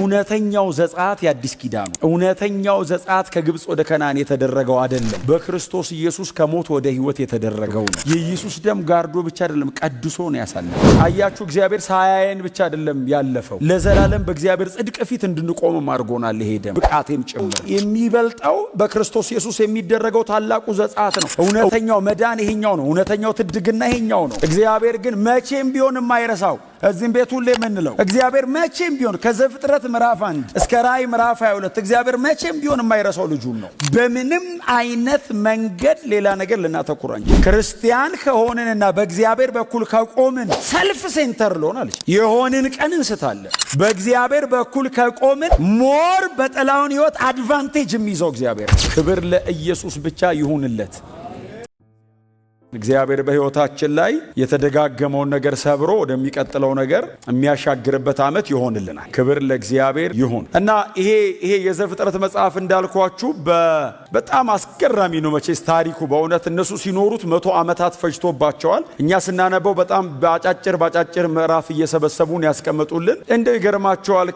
እውነተኛው ዘጻት የአዲስ ኪዳኑ እውነተኛው ዘጻት ከግብጽ ወደ ከነዓን የተደረገው አይደለም። በክርስቶስ ኢየሱስ ከሞት ወደ ሕይወት የተደረገው ነው። የኢየሱስ ደም ጋርዶ ብቻ አይደለም ቀድሶ ነው ያሳለፈው። አያችሁ እግዚአብሔር ሳያየን ብቻ አይደለም ያለፈው፣ ለዘላለም በእግዚአብሔር ጽድቅ ፊት እንድንቆም አድርጎናል። ይሄ ደም ብቃቴም ጭምር የሚበልጠው በክርስቶስ ኢየሱስ የሚደረገው ታላቁ ዘጻት ነው። እውነተኛው መዳን ይሄኛው ነው። እውነተኛው ትድግና ይሄኛው ነው። እግዚአብሔር ግን መቼም ቢሆን የማይረሳው እዚህም ቤት ሁሌ የምንለው እግዚአብሔር መቼም ቢሆን ከዘፍጥረት ምዕራፍ 1 እስከ ራእይ ምዕራፍ 22 እግዚአብሔር መቼም ቢሆን የማይረሳው ልጁን ነው። በምንም አይነት መንገድ ሌላ ነገር ልናተኩር አንችልም። ክርስቲያን ከሆንንና በእግዚአብሔር በኩል ከቆምን ሰልፍ ሴንተር ልሆናለች የሆንን ቀን እንስታለን። በእግዚአብሔር በኩል ከቆምን ሞር በጠላውን ሕይወት አድቫንቴጅ የሚይዘው እግዚአብሔር። ክብር ለኢየሱስ ብቻ ይሁንለት። እግዚአብሔር በሕይወታችን ላይ የተደጋገመውን ነገር ሰብሮ ወደሚቀጥለው ነገር የሚያሻግርበት ዓመት ይሆንልናል። ክብር ለእግዚአብሔር ይሁን እና ይሄ የዘፍጥረት መጽሐፍ እንዳልኳችሁ በጣም አስገራሚ ነው። መቼስ ታሪኩ በእውነት እነሱ ሲኖሩት 100 ዓመታት ፈጅቶባቸዋል። እኛ ስናነበው በጣም ባጫጭር ምዕራፍ እየሰበሰቡን ያስቀምጡልን። እንደው ይገርማቸዋል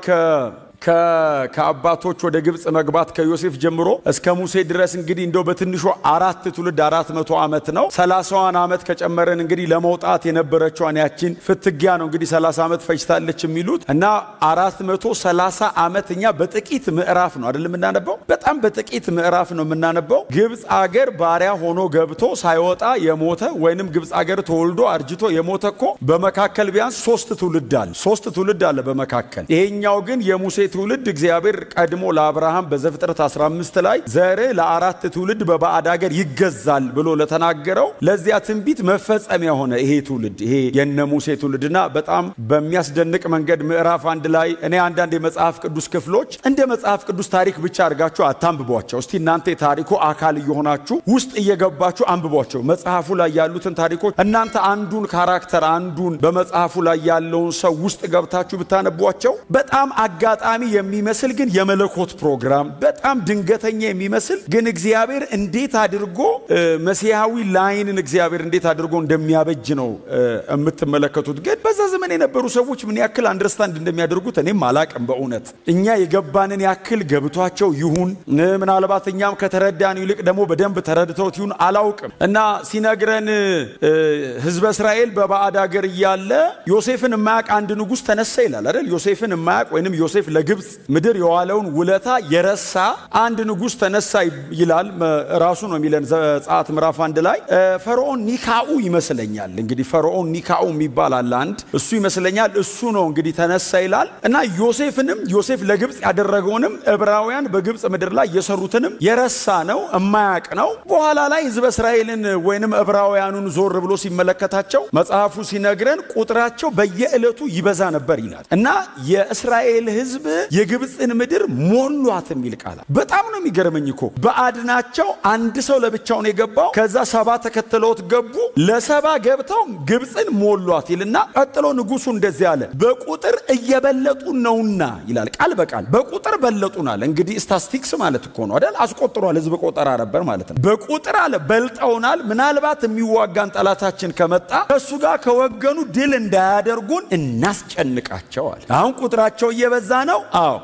ከአባቶች ወደ ግብጽ መግባት ከዮሴፍ ጀምሮ እስከ ሙሴ ድረስ እንግዲህ እንደው በትንሹ 4 ትውልድ 400 ዓመት ነው። 30 ዓመት ከጨመረን እንግዲህ ለመውጣት የነበረችዋን ያችን ፍትጊያ ነው እንግዲህ 30 ዓመት ፈጅታለች የሚሉት እና 430 ዓመት እኛ በጥቂት ምዕራፍ ነው አይደል የምናነበው? በጣም በጥቂት ምዕራፍ ነው የምናነበው። ግብጽ አገር ባሪያ ሆኖ ገብቶ ሳይወጣ የሞተ ወይንም ግብጽ አገር ተወልዶ አርጅቶ የሞተ እኮ በመካከል ቢያንስ 3 ትውልድ አለ በመካከል። ይሄኛው ግን የሙሴ ትውልድ እግዚአብሔር ቀድሞ ለአብርሃም በዘፍጥረት 15 ላይ ዘር ለ4 ትውልድ በባዕድ አገር ይገዛል ብሎ ለተናገረው ለዚያ ትንቢት መፈጸሚያ ሆነ ይሄ ትውልድ፣ ይሄ የነ ሙሴ ትውልድና በጣም በሚያስደንቅ መንገድ ምዕራፍ 1 ላይ እኔ አንዳንድ የመጽሐፍ ቅዱስ ክፍሎች እንደ መጽሐፍ ቅዱስ ታሪክ ብቻ አድርጋችሁ አታንብቧቸው። እስቲ እናንተ የታሪኩ አካል እየሆናችሁ ውስጥ እየገባችሁ አንብቧቸው። መጽሐፉ ላይ ያሉትን ታሪኮች እናንተ አንዱን ካራክተር አንዱን በመጽሐፉ ላይ ያለውን ሰው ውስጥ ገብታችሁ ብታነቧቸው በጣም አጋጣሚ የሚመስል ግን የመለኮት ፕሮግራም በጣም ድንገተኛ የሚመስል ግን እግዚአብሔር እንዴት አድርጎ መሲያዊ ላይንን እግዚአብሔር እንዴት አድርጎ እንደሚያበጅ ነው የምትመለከቱት። ግን በዛ ዘመን የነበሩ ሰዎች ምን ያክል አንደርስታንድ እንደሚያደርጉት እኔም አላቅም። በእውነት እኛ የገባንን ያክል ገብቷቸው ይሁን ምናልባት እኛም ከተረዳን ይልቅ ደግሞ በደንብ ተረድተውት ይሁን አላውቅም። እና ሲነግረን ሕዝበ እስራኤል በባዕድ አገር እያለ ዮሴፍን የማያውቅ አንድ ንጉሥ ተነሳ ይላል አይደል? ዮሴፍን የማያውቅ ወይንም ዮሴፍ ለግብጽ ምድር የዋለውን ውለታ የረሳ አንድ ንጉሥ ተነሳ ይላል። ራሱ ነው የሚለን ዘጸአት ምዕራፍ 1 ላይ ፈርዖን ኒካኡ ይመስለኛል። እንግዲህ ፈርዖን ኒካኡ የሚባል አለ አንድ፣ እሱ ይመስለኛል እሱ ነው እንግዲህ ተነሳ ይላል። እና ዮሴፍ ለግብጽ ያደረገውንም ዕብራውያን በግብጽ ምድር ላይ የሰሩትንም የረሳ ነው የማያውቅ ነው። በኋላ ላይ ሕዝበ እስራኤልን ወይንም ዕብራውያኑን ዞር ብሎ ሲመለከታቸው መጽሐፉ ሲነግረን ቁጥራቸው በየዕለቱ ይበዛ ነበር ይላል። እና የእስራኤል ሕዝብ የግብጽን ምድር ሞሏት የሚል ቃል በጣም ነው የሚገርመኝ እኮ። በአድናቸው አንድ ሰው ለብቻውን የገባው ከዛ 7 ተከትለውት ገቡ። ለ7 ገብተው ግብጽን ሞሏት ይልና ቀጥሎ ንጉሱ እንደዚህ አለ፣ በቁጥር እየበለጡ ነውና ይላል ቃል በቃል በቁጥር በለጡናል። እንግዲህ ስታቲስቲክስ ማለት እኮ ነው አይደል? አስቆጥሯል። ህዝብ ቆጠራ ነበር ማለት ነው። በቁጥር አለ በልጠውናል። ምናልባት የሚዋጋን ጠላታችን ከመጣ ከሱ ጋር ከወገኑ ድል እንዳያደርጉን እናስጨንቃቸዋል። አሁን ቁጥራቸው እየበዛ ነው።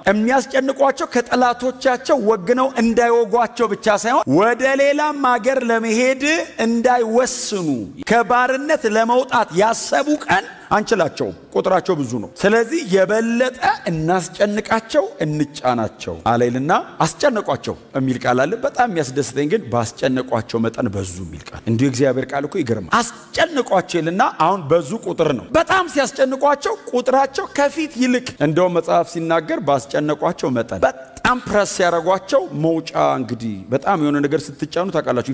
የሚያስጨንቋቸው ከጠላቶቻቸው ወግነው እንዳይወጓቸው ብቻ ሳይሆን ወደ ሌላም ሀገር ለመሄድ እንዳይወስኑ ከባርነት ለመውጣት ያሰቡ ቀን አንችላቸውም። ቁጥራቸው ብዙ ነው። ስለዚህ የበለጠ እናስጨንቃቸው እንጫናቸው አለይልና አስጨነቋቸው የሚል ቃል አለ። በጣም የሚያስደስተኝ ግን ባስጨነቋቸው መጠን በዙ የሚል ቃል። እንዲሁ እግዚአብሔር ቃል እኮ ይገርማል። አስጨንቋቸው ይልና አሁን በዙ ቁጥር ነው። በጣም ሲያስጨንቋቸው ቁጥራቸው ከፊት ይልቅ እንደውም መጽሐፍ ሲናገር ባስጨነቋቸው መጠን በጣም ፕረስ ያደረጓቸው መውጫ እንግዲህ በጣም የሆነ ነገር ስትጫኑ ታውቃላችሁ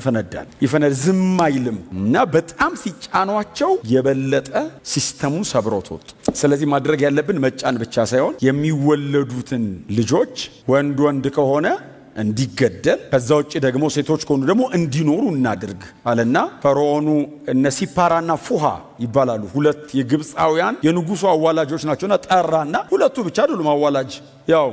ይፈነዳል ዝም አይልም። እና በጣም ሲጫኗቸው የበለጠ ሲስተሙን ሰብሮት ወጡ። ስለዚህ ማድረግ ያለብን መጫን ብቻ ሳይሆን የሚወለዱትን ልጆች ወንድ ከሆነ እንዲገደል ከዛ ውጪ ደግሞ ሴቶች ከሆኑ ደግሞ እንዲኖሩ እናድርግ አለና ፈርዖኑ እነ ሲፓራና ፉሃ ይባላሉ። 2 የግብፃውያን የንጉሱ አዋላጆች ናቸውና ጠራና ሁለቱ ብቻ አይደሉም አዋላጅ ያው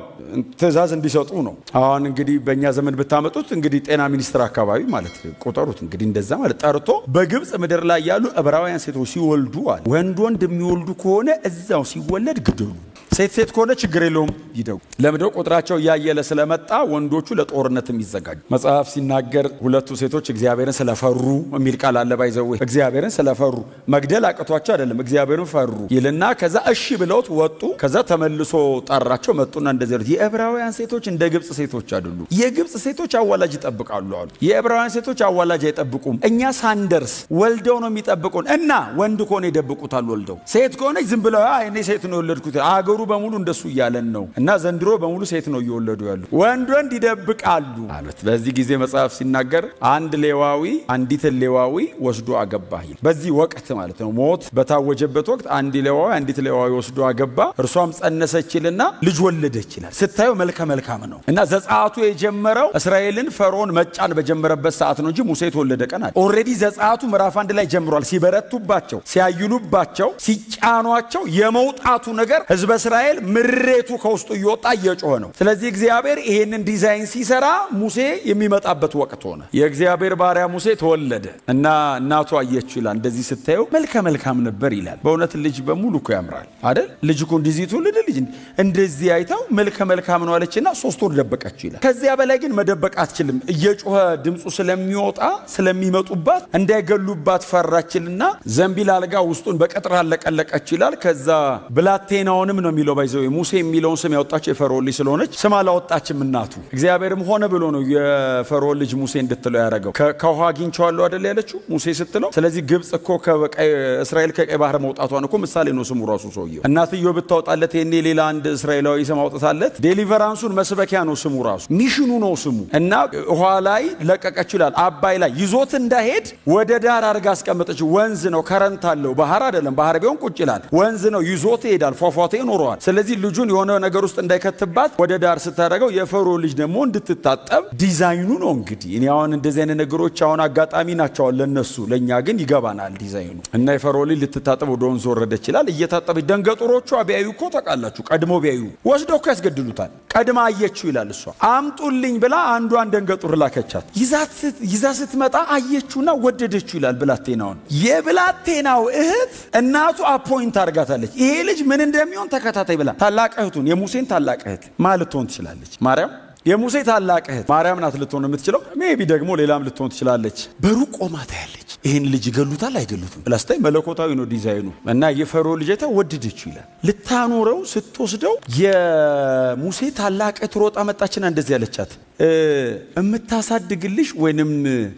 ትእዛዝ እንዲሰጡ ነው። አሁን እንግዲህ በእኛ ዘመን ብታመጡት እንግዲህ ጤና ሚኒስትር አካባቢ ማለት ቁጠሩት እንግዲህ እንደዛ ማለት ጠርቶ በግብጽ ምድር ላይ ያሉ ዕብራውያን ሴቶች ሲወልዱ አለ ወንድ የሚወልዱ ከሆነ እዛው ሲወለድ ግደሉ። ሴት ከሆነ ችግር የለውም ይደጉ። ለምደው ቁጥራቸው እያየለ ስለመጣ ወንዶቹ ለጦርነት የሚዘጋጁ። መጽሐፍ ሲናገር ሁለቱ ሴቶች እግዚአብሔርን ስለፈሩ የሚል ቃል አለ። ባይዘው እግዚአብሔርን ስለፈሩ መግደል አቅቷቸው አይደለም፣ እግዚአብሔርን ፈሩ ይልና ከዛ እሺ ብለውት ወጡ። ከዛ ተመልሶ ጠራቸው፣ መጡና እንደዚህ አሉት፣ የዕብራውያን ሴቶች እንደ ግብጽ ሴቶች አይደሉም። የግብጽ ሴቶች አዋላጅ ይጠብቃሉ አሉ። የዕብራውያን ሴቶች አዋላጅ አይጠብቁም። እኛ ሳንደርስ ወልደው ነው የሚጠብቁን። እና ወንድ ከሆነ ይደብቁታል ወልደው፣ ሴት ከሆነች ዝም ብለው እኔ ሴት ነው የወለድኩት። አገሩ በሙሉ እንደሱ እያለን ነው። እና ዘንድሮ በሙሉ ሴት ነው እየወለዱ ያሉ። ወንድ ይደብቃሉ አሉት። በዚህ ጊዜ መጽሐፍ ሲናገር አንድ ሌዋዊ አንዲትን ሌዋዊ ወስዶ አገባ። በዚህ ወቅት ማለት ነው፣ ሞት በታወጀበት ወቅት አንዲት ሌዋዊ ወስዶ አገባ። እርሷም ጸነሰችልና ልጅ ወለደች ይላል። ስታዩ መልካም ነው። እና ዘጸአቱ የጀመረው እስራኤልን ፈርዖን መጫን በጀመረበት ሰዓት ነው እንጂ ሙሴ የተወለደ ቀን አለ። ኦልሬዲ ዘጸአቱ ምዕራፍ 1 ላይ ጀምሯል። ሲበረቱባቸው፣ ሲያይሉባቸው፣ ሲጫኗቸው የመውጣቱ ነገር ህዝበ እስራኤል ምሬቱ ከውስጡ እየወጣ እየጮኸ ነው። ስለዚህ እግዚአብሔር ይሄንን ዲዛይን ሲሰራ ሙሴ የሚመጣበት ወቅት ሆነ። የእግዚአብሔር ባሪያ ሙሴ ተወለደ እና እናቱ አየችው ይላል። እንደዚህ ስታየው መልካም ነበር ይላል። በእውነት ልጅ በሙሉ እኮ ያምራል አይደል? ልጅ እኮ እንደዚህ ትውልድ ልጅ እንደዚህ አይታው መልካም ነው አለችና 3 ወር ደበቀችው ይላል። ከዚያ በላይ ግን መደበቅ አትችልም። እየጮኸ ድምፁ ስለሚወጣ ስለሚመጡባት እንዳይገሉባት ፈራችልና ዘንቢል አልጋ ውስጡን በቅጥር አለቀለቀች ይላል። ከዛ ብላቴናውንም ነው የሚለው ባይዘው ሙሴ የሚለውን ስም ያወጣቸው የፈርዖን ልጅ ስለሆነች ስም አላወጣችም እናቱ። እግዚአብሔርም ሆነ ብሎ ነው የፈርዖን ልጅ ሙሴ እንድትለው ያደረገው። ከውሃ አግኝቼዋለሁ አይደል ያለችው ሙሴ ስትለው። ስለዚህ ግብጽ እኮ እስራኤል ከቀይ ባህር መውጣቷን እኮ ምሳሌ ነው ስሙ ራሱ ሰውየው። እናትየው ብታወጣለት ይሄኔ ሌላ አንድ እስራኤላዊ ስም አውጥታለት ዴሊቨራንሱን መስበኪያ ነው ስሙ ራሱ ሚሽኑ ነው ስሙ። እና ውሃ ላይ ለቀቀችው ይላል። አባይ ላይ ይዞት እንዳይሄድ ወደ ዳር አድርጋ አስቀመጠችው። ወንዝ ነው፣ ከረንት አለው፣ ባህር አይደለም። ባህር ቢሆን ቁጭ ይላል። ወንዝ ነው፣ ይዞት ይሄዳል፣ ፏፏቴ ይኖረዋል። ስለዚህ ልጁን የሆነ ነገር ውስጥ እንዳይከትባት ወደ ዳር ስታደርገው የፈርዖን ልጅ ደግሞ እንድትታጠብ ዲዛይኑ ነው። እንግዲህ እኔ አሁን እንደዚህ አይነት ነገሮች አሁን አጋጣሚ ናቸው ለነሱ፣ ለኛ ግን ይገባናል ዲዛይኑ። እና የፈርዖን ልጅ ልትታጠብ ወደ ወንዝ ወረደች ይላል። እየታጠበች ደንገጡሮቿ ቢያዩ እኮ ታውቃላችሁ፣ ቀድሞ ቢያዩ ወስደው እኮ ያስገድሉታል። ቀድማ አየችው ይላል። እሷ አምጡልኝ ብላ አንዷን ደንገጡር ላከቻት። ይዛ ስትመጣ አየችውና ወደደችው ይላል ብላቴናውን። የብላቴናው እህት እናቱ አፖይንት አድርጋታለች። ይሄ ልጅ ምን እንደሚሆን ተከታታይ ብላ ታላቅ እህቱን የሙሴን ታላቅ እህት ማለት ልትሆን ትችላለች። ማርያም የሙሴ ታላቅ እህት ማርያም ናት ልትሆን የምትችለው። ሜቢ ደግሞ ሌላም ልትሆን ትችላለች። በሩቅ ቆማ ታያለች። ይህን ልጅ ይገሉታል አይገሉትም ብላስታይ መለኮታዊ ነው ዲዛይኑ። እና የፈርዖን ልጅ ወደደችው ይላል። ልታኖረው ስትወስደው የሙሴ ታላቅ እህት ሮጣ መጣችና እንደዚህ ያለቻት፣ እምታሳድግልሽ ወይንም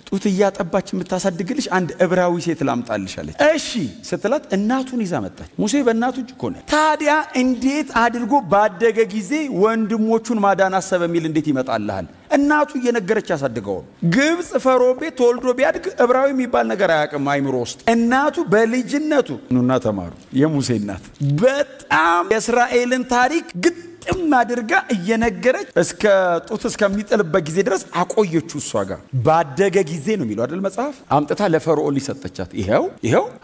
ጡት እያጠባች የምታሳድግልሽ አንድ ዕብራዊ ሴት ላምጣልሽ አለች። እሺ ስትላት እናቱን ይዛ መጣች። ሙሴ በእናቱ እጅ እኮ ነው። ታዲያ እንዴት አድርጎ ባደገ ጊዜ ወንድሞቹን ማዳን አሰበ የሚል እንዴት ይመጣልሃል? እናቱ እየነገረች ያሳድገው። ግብጽ ፈርዖን ቤት ተወልዶ ቢያድግ ዕብራዊ የሚባል ነገር አያውቅም አይምሮ ውስጥ። እናቱ በልጅነቱ ኑና ተማሩ። የሙሴ እናት በጣም የእስራኤልን ታሪክ ግጥም አድርጋ እየነገረች እስከ ጡት እስከሚጥልበት ጊዜ ድረስ አቆየችው። እሷ ጋር ባደገ ጊዜ ነው የሚለው አይደል መጽሐፍ። አምጥታ ለፈርዖን ሊሰጠቻት ይኸው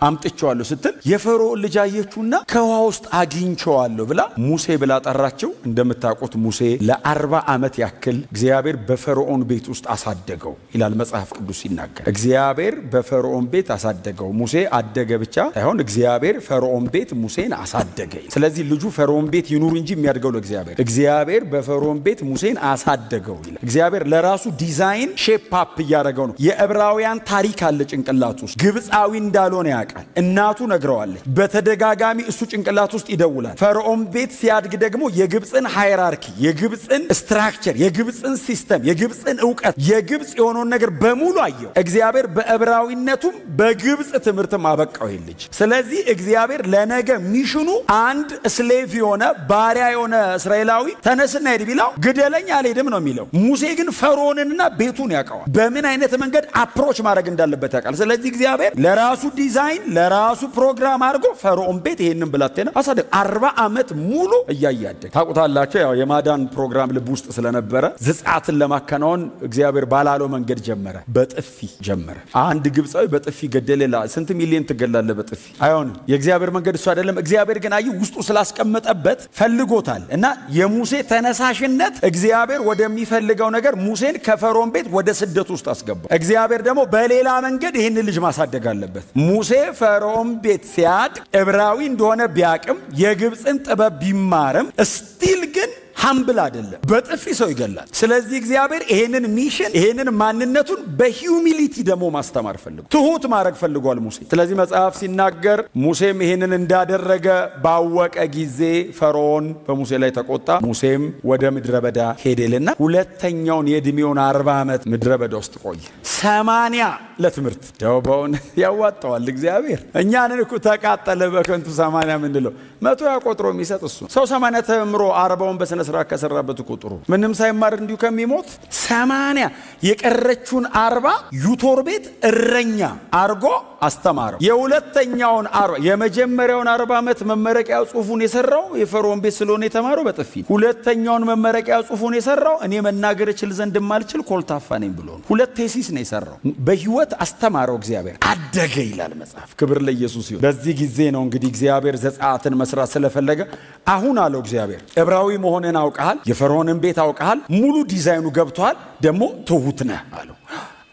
አምጥቼዋለሁ ስትል የፈርዖን ልጅ አየችውና ከውሃ ውስጥ አግኝቼዋለሁ ብላ ሙሴ ብላ ጠራቸው። እንደምታውቁት ሙሴ ለ40 ዓመት ያክል እግዚአብሔር በፈርዖን ቤት ውስጥ አሳደገው ይላል መጽሐፍ ቅዱስ ሲናገር። እግዚአብሔር በፈርዖን ቤት አሳደገው። ሙሴ አደገ ብቻ ሳይሆን እግዚአብሔር ፈርዖን ቤት ሙሴን አሳደገ። ስለዚህ ልጁ ፈርዖን ቤት ይኑር እንጂ የሚያድገው እግዚአብሔር በፈርዖን ቤት ሙሴን አሳደገው ይላል። እግዚአብሔር ለራሱ ዲዛይን ሼፕ አፕ እያደረገው ነው። የዕብራውያን ታሪክ አለ ጭንቅላት ውስጥ። ግብፃዊ እንዳልሆነ ያውቃል። እናቱ ነግረዋለች። በተደጋጋሚ እሱ ጭንቅላት ውስጥ ይደውላል። ፈርዖን ቤት ሲያድግ ደግሞ የግብፅን ሃይራርኪ፣ የግብፅን ስትራክቸር፣ የግብፅን ሲስተም፣ የግብፅን እውቀት፣ የግብፅ የሆነውን ነገር በሙሉ አየው። እግዚአብሔር በዕብራዊነቱም በግብፅ ትምህርትም አበቃው ይህ ልጅ። ስለዚህ እግዚአብሔር ለነገ ሚሽኑ አንድ ስሌቭ የሆነ ባሪያ የሆነ እስራኤላዊ ተነስና ሄድ ቢላው ግደለኝ አልሄድም ነው የሚለው። ሙሴ ግን ፈርዖንንና ቤቱን ያውቀዋል። በምን አይነት መንገድ አፕሮች ማድረግ እንዳለበት ያውቃል። ስለዚህ እግዚአብሔር ለራሱ ዲዛይን ለራሱ ፕሮግራም አድርጎ ፈርዖን ቤት ይሄንን ብላቴና አሳደገ። 40 ዓመት ሙሉ እያያደገ ታውቁታላችሁ። ያው የማዳን ፕሮግራም ልብ ውስጥ ስለነበረ ዘጸአትን ለማከናወን እግዚአብሔር ባላለው መንገድ ጀመረ። በጥፊ ጀመረ። አንድ ግብፃዊ በጥፊ ገደለ። ስንት ሚሊዮን ትገላለህ በጥፊ? አይሆንም። የእግዚአብሔር መንገድ እሱ አይደለም። እግዚአብሔር ግን ውስጡ ስላስቀመጠበት ፈልጎታል እና የሙሴ ተነሳሽነት እግዚአብሔር ወደሚፈልገው ነገር ሙሴን ከፈርዖን ቤት ወደ ስደት ውስጥ አስገባው። እግዚአብሔር ደግሞ በሌላ መንገድ ይህንን ልጅ ማሳደግ አለበት። ሙሴ ፈርዖን ቤት ሲያድግ ዕብራዊ እንደሆነ ቢያቅም የግብፅን ጥበብ ቢማርም ስቲል ግን ሀምብል አይደለም፣ በጥፊ ሰው ይገላል። ስለዚህ እግዚአብሔር ይሄንን ሚሽን ይሄንን ማንነቱን በሂዩሚሊቲ ደግሞ ማስተማር ፈልጓል፣ ትሁት ማድረግ ፈልጓል ሙሴ። ስለዚህ መጽሐፍ ሲናገር ሙሴም ይሄንን እንዳደረገ ባወቀ ጊዜ ፈርዖን በሙሴ ላይ ተቆጣ፣ ሙሴም ወደ ምድረ በዳ ሄደልና ሁለተኛውን የዕድሜውን 40 ዓመት ምድረ በዳ ውስጥ ቆየ። 80 ለትምህርት ደውበውን ያዋጣዋል እግዚአብሔር። እኛንን እኮ ተቃጠለ በከንቱ 80 ምንድነው 100 ያቆጥሮ የሚሰጥ እሱ ሰው 80 ተምሮ 40ውን በስነ ስራ ከሰራበት ቁጥሩ ምንም ሳይማር እንዲሁ ከሚሞት 80 የቀረችውን 40 ዩቶር ቤት እረኛ አርጎ አስተማረው። የሁለተኛውን 40 የመጀመሪያውን 40 ዓመት መመረቂያ ጽሑፉን የሰራው የፈርዖን ቤት ስለሆነ የተማረው በጥፊ፣ ሁለተኛውን መመረቂያ ጽሑፉን የሰራው እኔ መናገር እችል ዘንድ ማልችል ኮልታፋ ነኝ ብሎ ነው። ሁለት ቴሲስ ነው የሰራው። በህይወት አስተማረው እግዚአብሔር። አደገ ይላል መጽሐፍ። ክብር ለኢየሱስ ይሁን። በዚህ ጊዜ ነው እንግዲህ እግዚአብሔር ዘጸአትን መስራት ስለፈለገ አሁን አለው እግዚአብሔር ዕብራዊ መሆንን አውቀሃል፣ የፈርዖንን ቤት አውቀሃል፣ ሙሉ ዲዛይኑ ገብቷል፣ ደግሞ ትሁት ነህ አለው።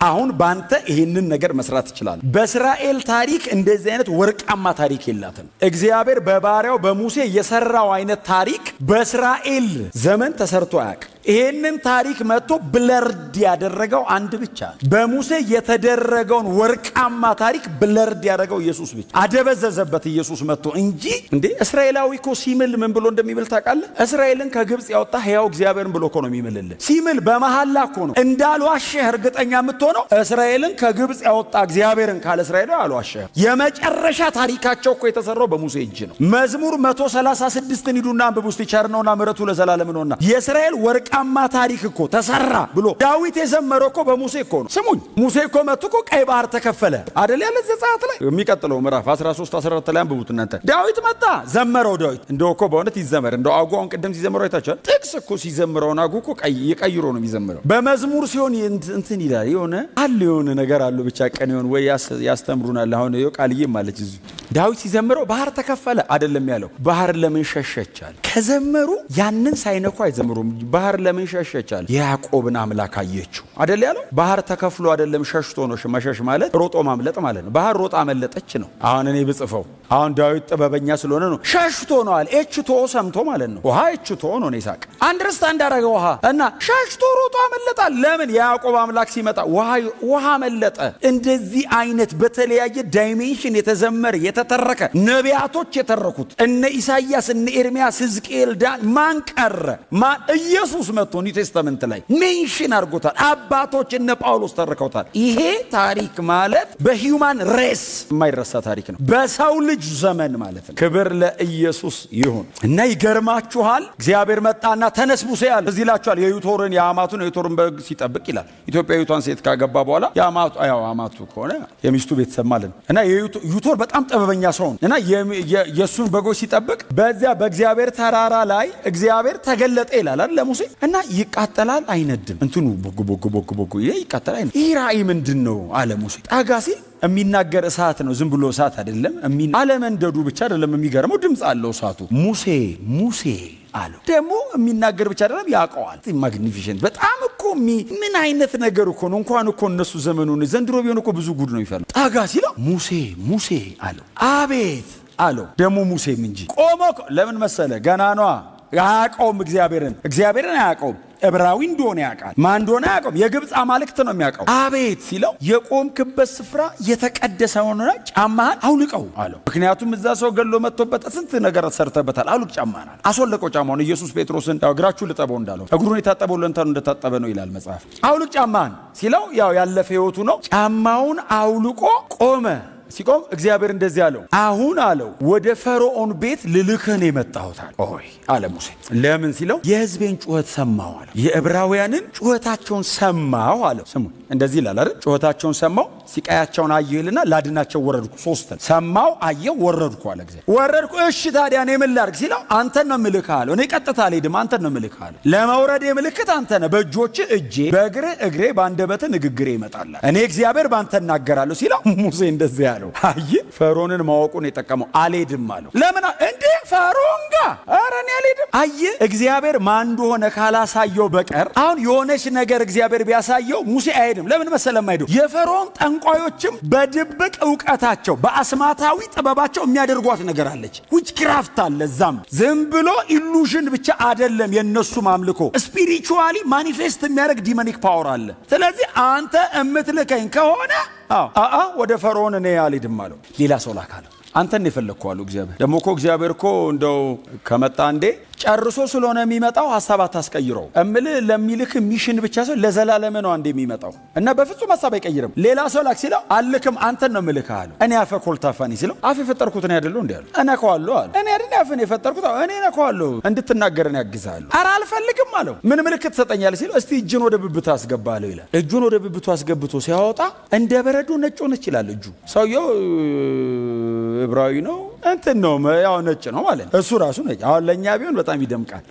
አሁን ባንተ ይሄንን ነገር መስራት ይችላል። በእስራኤል ታሪክ እንደዚህ አይነት ወርቃማ ታሪክ የላትም። እግዚአብሔር በባሪያው በሙሴ የሰራው አይነት ታሪክ በእስራኤል ዘመን ተሰርቶ አያውቅም። ይሄንን ታሪክ መጥቶ ብለርድ ያደረገው አንድ ብቻ፣ በሙሴ የተደረገውን ወርቃማ ታሪክ ብለርድ ያደረገው ኢየሱስ ብቻ። አደበዘዘበት ኢየሱስ መጥቶ እንጂ እንዴ እስራኤላዊ እኮ ሲምል ምን ብሎ እንደሚምል ታውቃለህ? እስራኤልን ከግብፅ ያወጣ ሕያው እግዚአብሔርን ብሎ እኮ ነው የሚምልልን። ሲምል በመሐላ እኮ ነው። እንዳልዋሸህ እርግጠኛ የምትሆነው እስራኤልን ከግብፅ ያወጣ እግዚአብሔርን ካለ እስራኤል አልዋሸህ። የመጨረሻ ታሪካቸው እኮ የተሰራው በሙሴ እጅ ነው። መዝሙር 136ን ሂዱና አንብቡ እስቲ። ቸር ነውና ምሕረቱ ለዘላለም ነውና የእስራኤል ወርቃማ ታሪክ እኮ ተሰራ ብሎ ዳዊት የዘመረው እኮ በሙሴ እኮ ነው። ስሙኝ፣ ሙሴ እኮ መጥቶ እኮ ቀይ ባህር ተከፈለ አይደል ያለ ዘጸአት ላይ። የሚቀጥለው ምዕራፍ 13-14 ላይ አንብቡት እናንተ። ዳዊት መጣ ዘመረው። ዳዊት እንደው እኮ በእውነት ይዘመር። እንደው አጓውን ቅድም ሲዘምረው አይታችኋል። ጥቅስ እኮ ሲዘምረውን አጉ እኮ ቀይሮ ነው የሚዘምረው። በመዝሙር ሲሆን እንትን ይላል የሆነ ነገር አለው ብቻ ቀን ይሆን ወይ ያስተምሩናል። አሁን ቃልዬም ማለች እዚህ ዳዊት ሲዘምረው ባህር ተከፈለ አይደለም ያለው፣ ባህር ለምን ሸሸቻል። ከዘመሩ ያንን ሳይነኩ አይዘምሩም። ባህር ለምን ሸሸቻል፣ የያዕቆብን አምላክ አየችው አይደል ያለው። ባህር ተከፍሎ አይደለም ሸሽቶ ነው። መሸሽ ማለት ሮጦ ማምለጥ ማለት ነው። ባህር ሮጣ አመለጠች ነው። አሁን እኔ ብጽፈው አሁን ዳዊት ጥበበኛ ስለሆነ ነው ሸሽቶ ነው አለ። ኤችቶ ሰምቶ ማለት ነው። ውሃ ኤችቶ ነው ይሳቅ አንደርስታንድ አደረገ ውሃ እና ሸሽቶ ሮጦ አመለጣል። ለምን የያዕቆብ አምላክ ሲመጣ ውሃ መለጠ። እንደዚህ አይነት በተለያየ ዳይሜንሽን የተዘመረ የተተረከ ነቢያቶች የተረኩት እነ ኢሳይያስ እነ ኤርሚያስ ሕዝቅኤል ዳን ማን ቀረ? ኢየሱስ መጥቶ ኒው ቴስተመንት ላይ ሜንሽን አድርጎታል። አባቶች እነ ጳውሎስ ተርከውታል። ይሄ ታሪክ ማለት በሂውማን ሬስ የማይረሳ ታሪክ ነው። በሰው ልጅ ዘመን ማለት ነው። ክብር ለኢየሱስ ይሁን። እና ይገርማችኋል እግዚአብሔር መጣና ተነስ ሙሴ አለ። እዚህ ይላችኋል የዩቶርን በግ ሲጠብቅ ይላል። ኢትዮጵያዊቷን ሴት ካገባ በኋላ የአማቱ ከሆነ የሚስቱ ቤተሰብ ማለት ነው። እና ዩቶር በጣም ጠበበኛ ሰው ነው። እና የእሱን በጎች ሲጠብቅ በዚያ በእግዚአብሔር ተራራ ላይ እግዚአብሔር ተገለጠ ይላል ለሙሴ። እና ይቃጠላል አይነድም። እንትኑ ቦግ ይሄ ይቃጠላል አይነድም። ይህ ራእይ ምንድን ነው አለ ሙሴ። ጠጋ ሲል የሚናገር እሳት ነው። ዝም ብሎ እሳት አይደለም። አለመንደዱ ብቻ አይደለም። የሚገርመው ድምፅ አለው እሳቱ። ሙሴ አለው። ደግሞ የሚናገር ብቻ አይደለም፣ ያውቀዋል። ማግኒፊሽንት በጣም እኮ ምን አይነት ነገር እኮ ነው። እንኳን እኮ እነሱ ዘመኑን ዘንድሮ ቢሆን እኮ ብዙ ጉድ ነው ይፈል። ጠጋ ሲለው ሙሴ አለው። አቤት አለው። ደግሞ ሙሴም እንጂ ቆሞ ለምን መሰለ ገናኗ አያውቀውም። እግዚአብሔርን አያውቀውም። ዕብራዊ እንደሆነ ያውቃል። ማን እንደሆነ አያውቀውም። የግብፅ አማልክት ነው የሚያውቀው። አቤት ሲለው የቆምክበት ስፍራ የተቀደሰ ሆኖና ጫማህን አውልቀው አለው። ምክንያቱም እዛ ሰው ገሎ መጥቶበት ስንት ነገር ሰርተበታል። አውልቅ ጫማህን አለ። አስወለቀው ጫማውን። ኢየሱስ ጴጥሮስን እግራችሁ ልጠበው እንዳለው እግሩን የታጠበው ለእንተኑ እንደታጠበ ነው ይላል መጽሐፍ። አውልቅ ጫማህን ሲለው ያለፈ ሕይወቱ ነው። ጫማውን አውልቆ ቆመ። ሲቆም እግዚአብሔር እንደዚህ አለው፣ አሁን አለው ወደ ፈርዖን ቤት ልልክህ ነው የመጣሁት አለ ሙሴ። ለምን ሲለው የሕዝቤን ጩኸት ሰማሁ አለው። የዕብራውያንን ጩኸታቸውን ሰማሁ አለው። ስሙ እንደዚህ ይላል አይደል? ጩኸታቸውን ሰማሁ ሲቃያቸውን አየሁልና ላድናቸው ወረድኩ። 3 ሰማው አየው ወረድኩ አለ እግዚአብሔር። ወረድኩ እሺ ታዲያ እኔ ምን ላድርግ ሲለው አንተን ነው የምልክህ አለው። እኔ ቀጥታ አልሄድም አንተን ነው የምልክህ አለው። ለመውረድ ምልክት አንተ ነህ። በእጆች እጄ፣ በእግር እግሬ፣ በአንደበት ንግግሬ ይመጣል። እኔ እግዚአብሔር ባንተ እናገራለሁ ሲለው ሙሴ እንደዚህ ያለው አይ ፈርዖንን ማወቁን የጠቀመው አልሄድም አለው። ለምን እንዴ ፈርዖን ጋር ኧረ እኔ አልሄድም። አይ እግዚአብሔር ማን እንደሆነ ካላሳየው በቀር አሁን የሆነች ነገር እግዚአብሔር ቢያሳየው ሙሴ አይሄድም። ለምን መሰለም አይሄድም? የፈርዖን ጠንቋዮችም በድብቅ ዕውቀታቸው በአስማታዊ ጥበባቸው የሚያደርጓት ነገር አለች። ዊችክራፍት አለ። እዛም ዝም ብሎ ኢሉዥን ብቻ አይደለም የነሱ ማምልኮ፣ ስፒሪቹዋሊ ማኒፌስት የሚያደርግ ዲሞኒክ ፓወር አለ። ስለዚህ አንተ እምትልከኝ ከሆነ ወደ ፈርዖን እኔ አልሄድም አለው። ሌላ ሰው ላካለው። አንተን የፈለግከው አሉ እግዚአብሔር። ደግሞ እኮ እግዚአብሔር እኮ እንደው ከመጣ እንዴ ጨርሶ ስለሆነ የሚመጣው ሐሳብ አታስቀይረው። እምልህ ለሚልክ ሚሽን ብቻ ሰው ለዘላለም ነው አንዴ የሚመጣው እና በፍጹም ሐሳብ አይቀይርም። ሌላ ሰው ላክ ሲለው አልክም አንተን ነው ምልክህ አለው። እኔ አፈ ኮልታፋኒ ሲለው አፍ የፈጠርኩት እኔ አይደለሁ እንዴ አለው። እነካዋለሁ አለ። እኔ አይደል አፍን የፈጠርኩት እኔ እነካዋለሁ እንድትናገረን ያግዛለሁ። ኧረ አልፈልግም አለው። ምን ምልክት ትሰጠኛለህ ሲለው እስቲ እጅን ወደ ብብቱ አስገባለሁ ይላል። እጁን ወደ ብብቱ አስገብቶ ሲያወጣ እንደ በረዶ ነጭ ሆነች ይላል እጁ። ሰውየው ዕብራዊ ነው እንትን ነው ያው ነጭ ነው ማለት ነው። እሱ ራሱ ነጭ አሁን ለኛ ቢሆን በጣም ይደምቃል።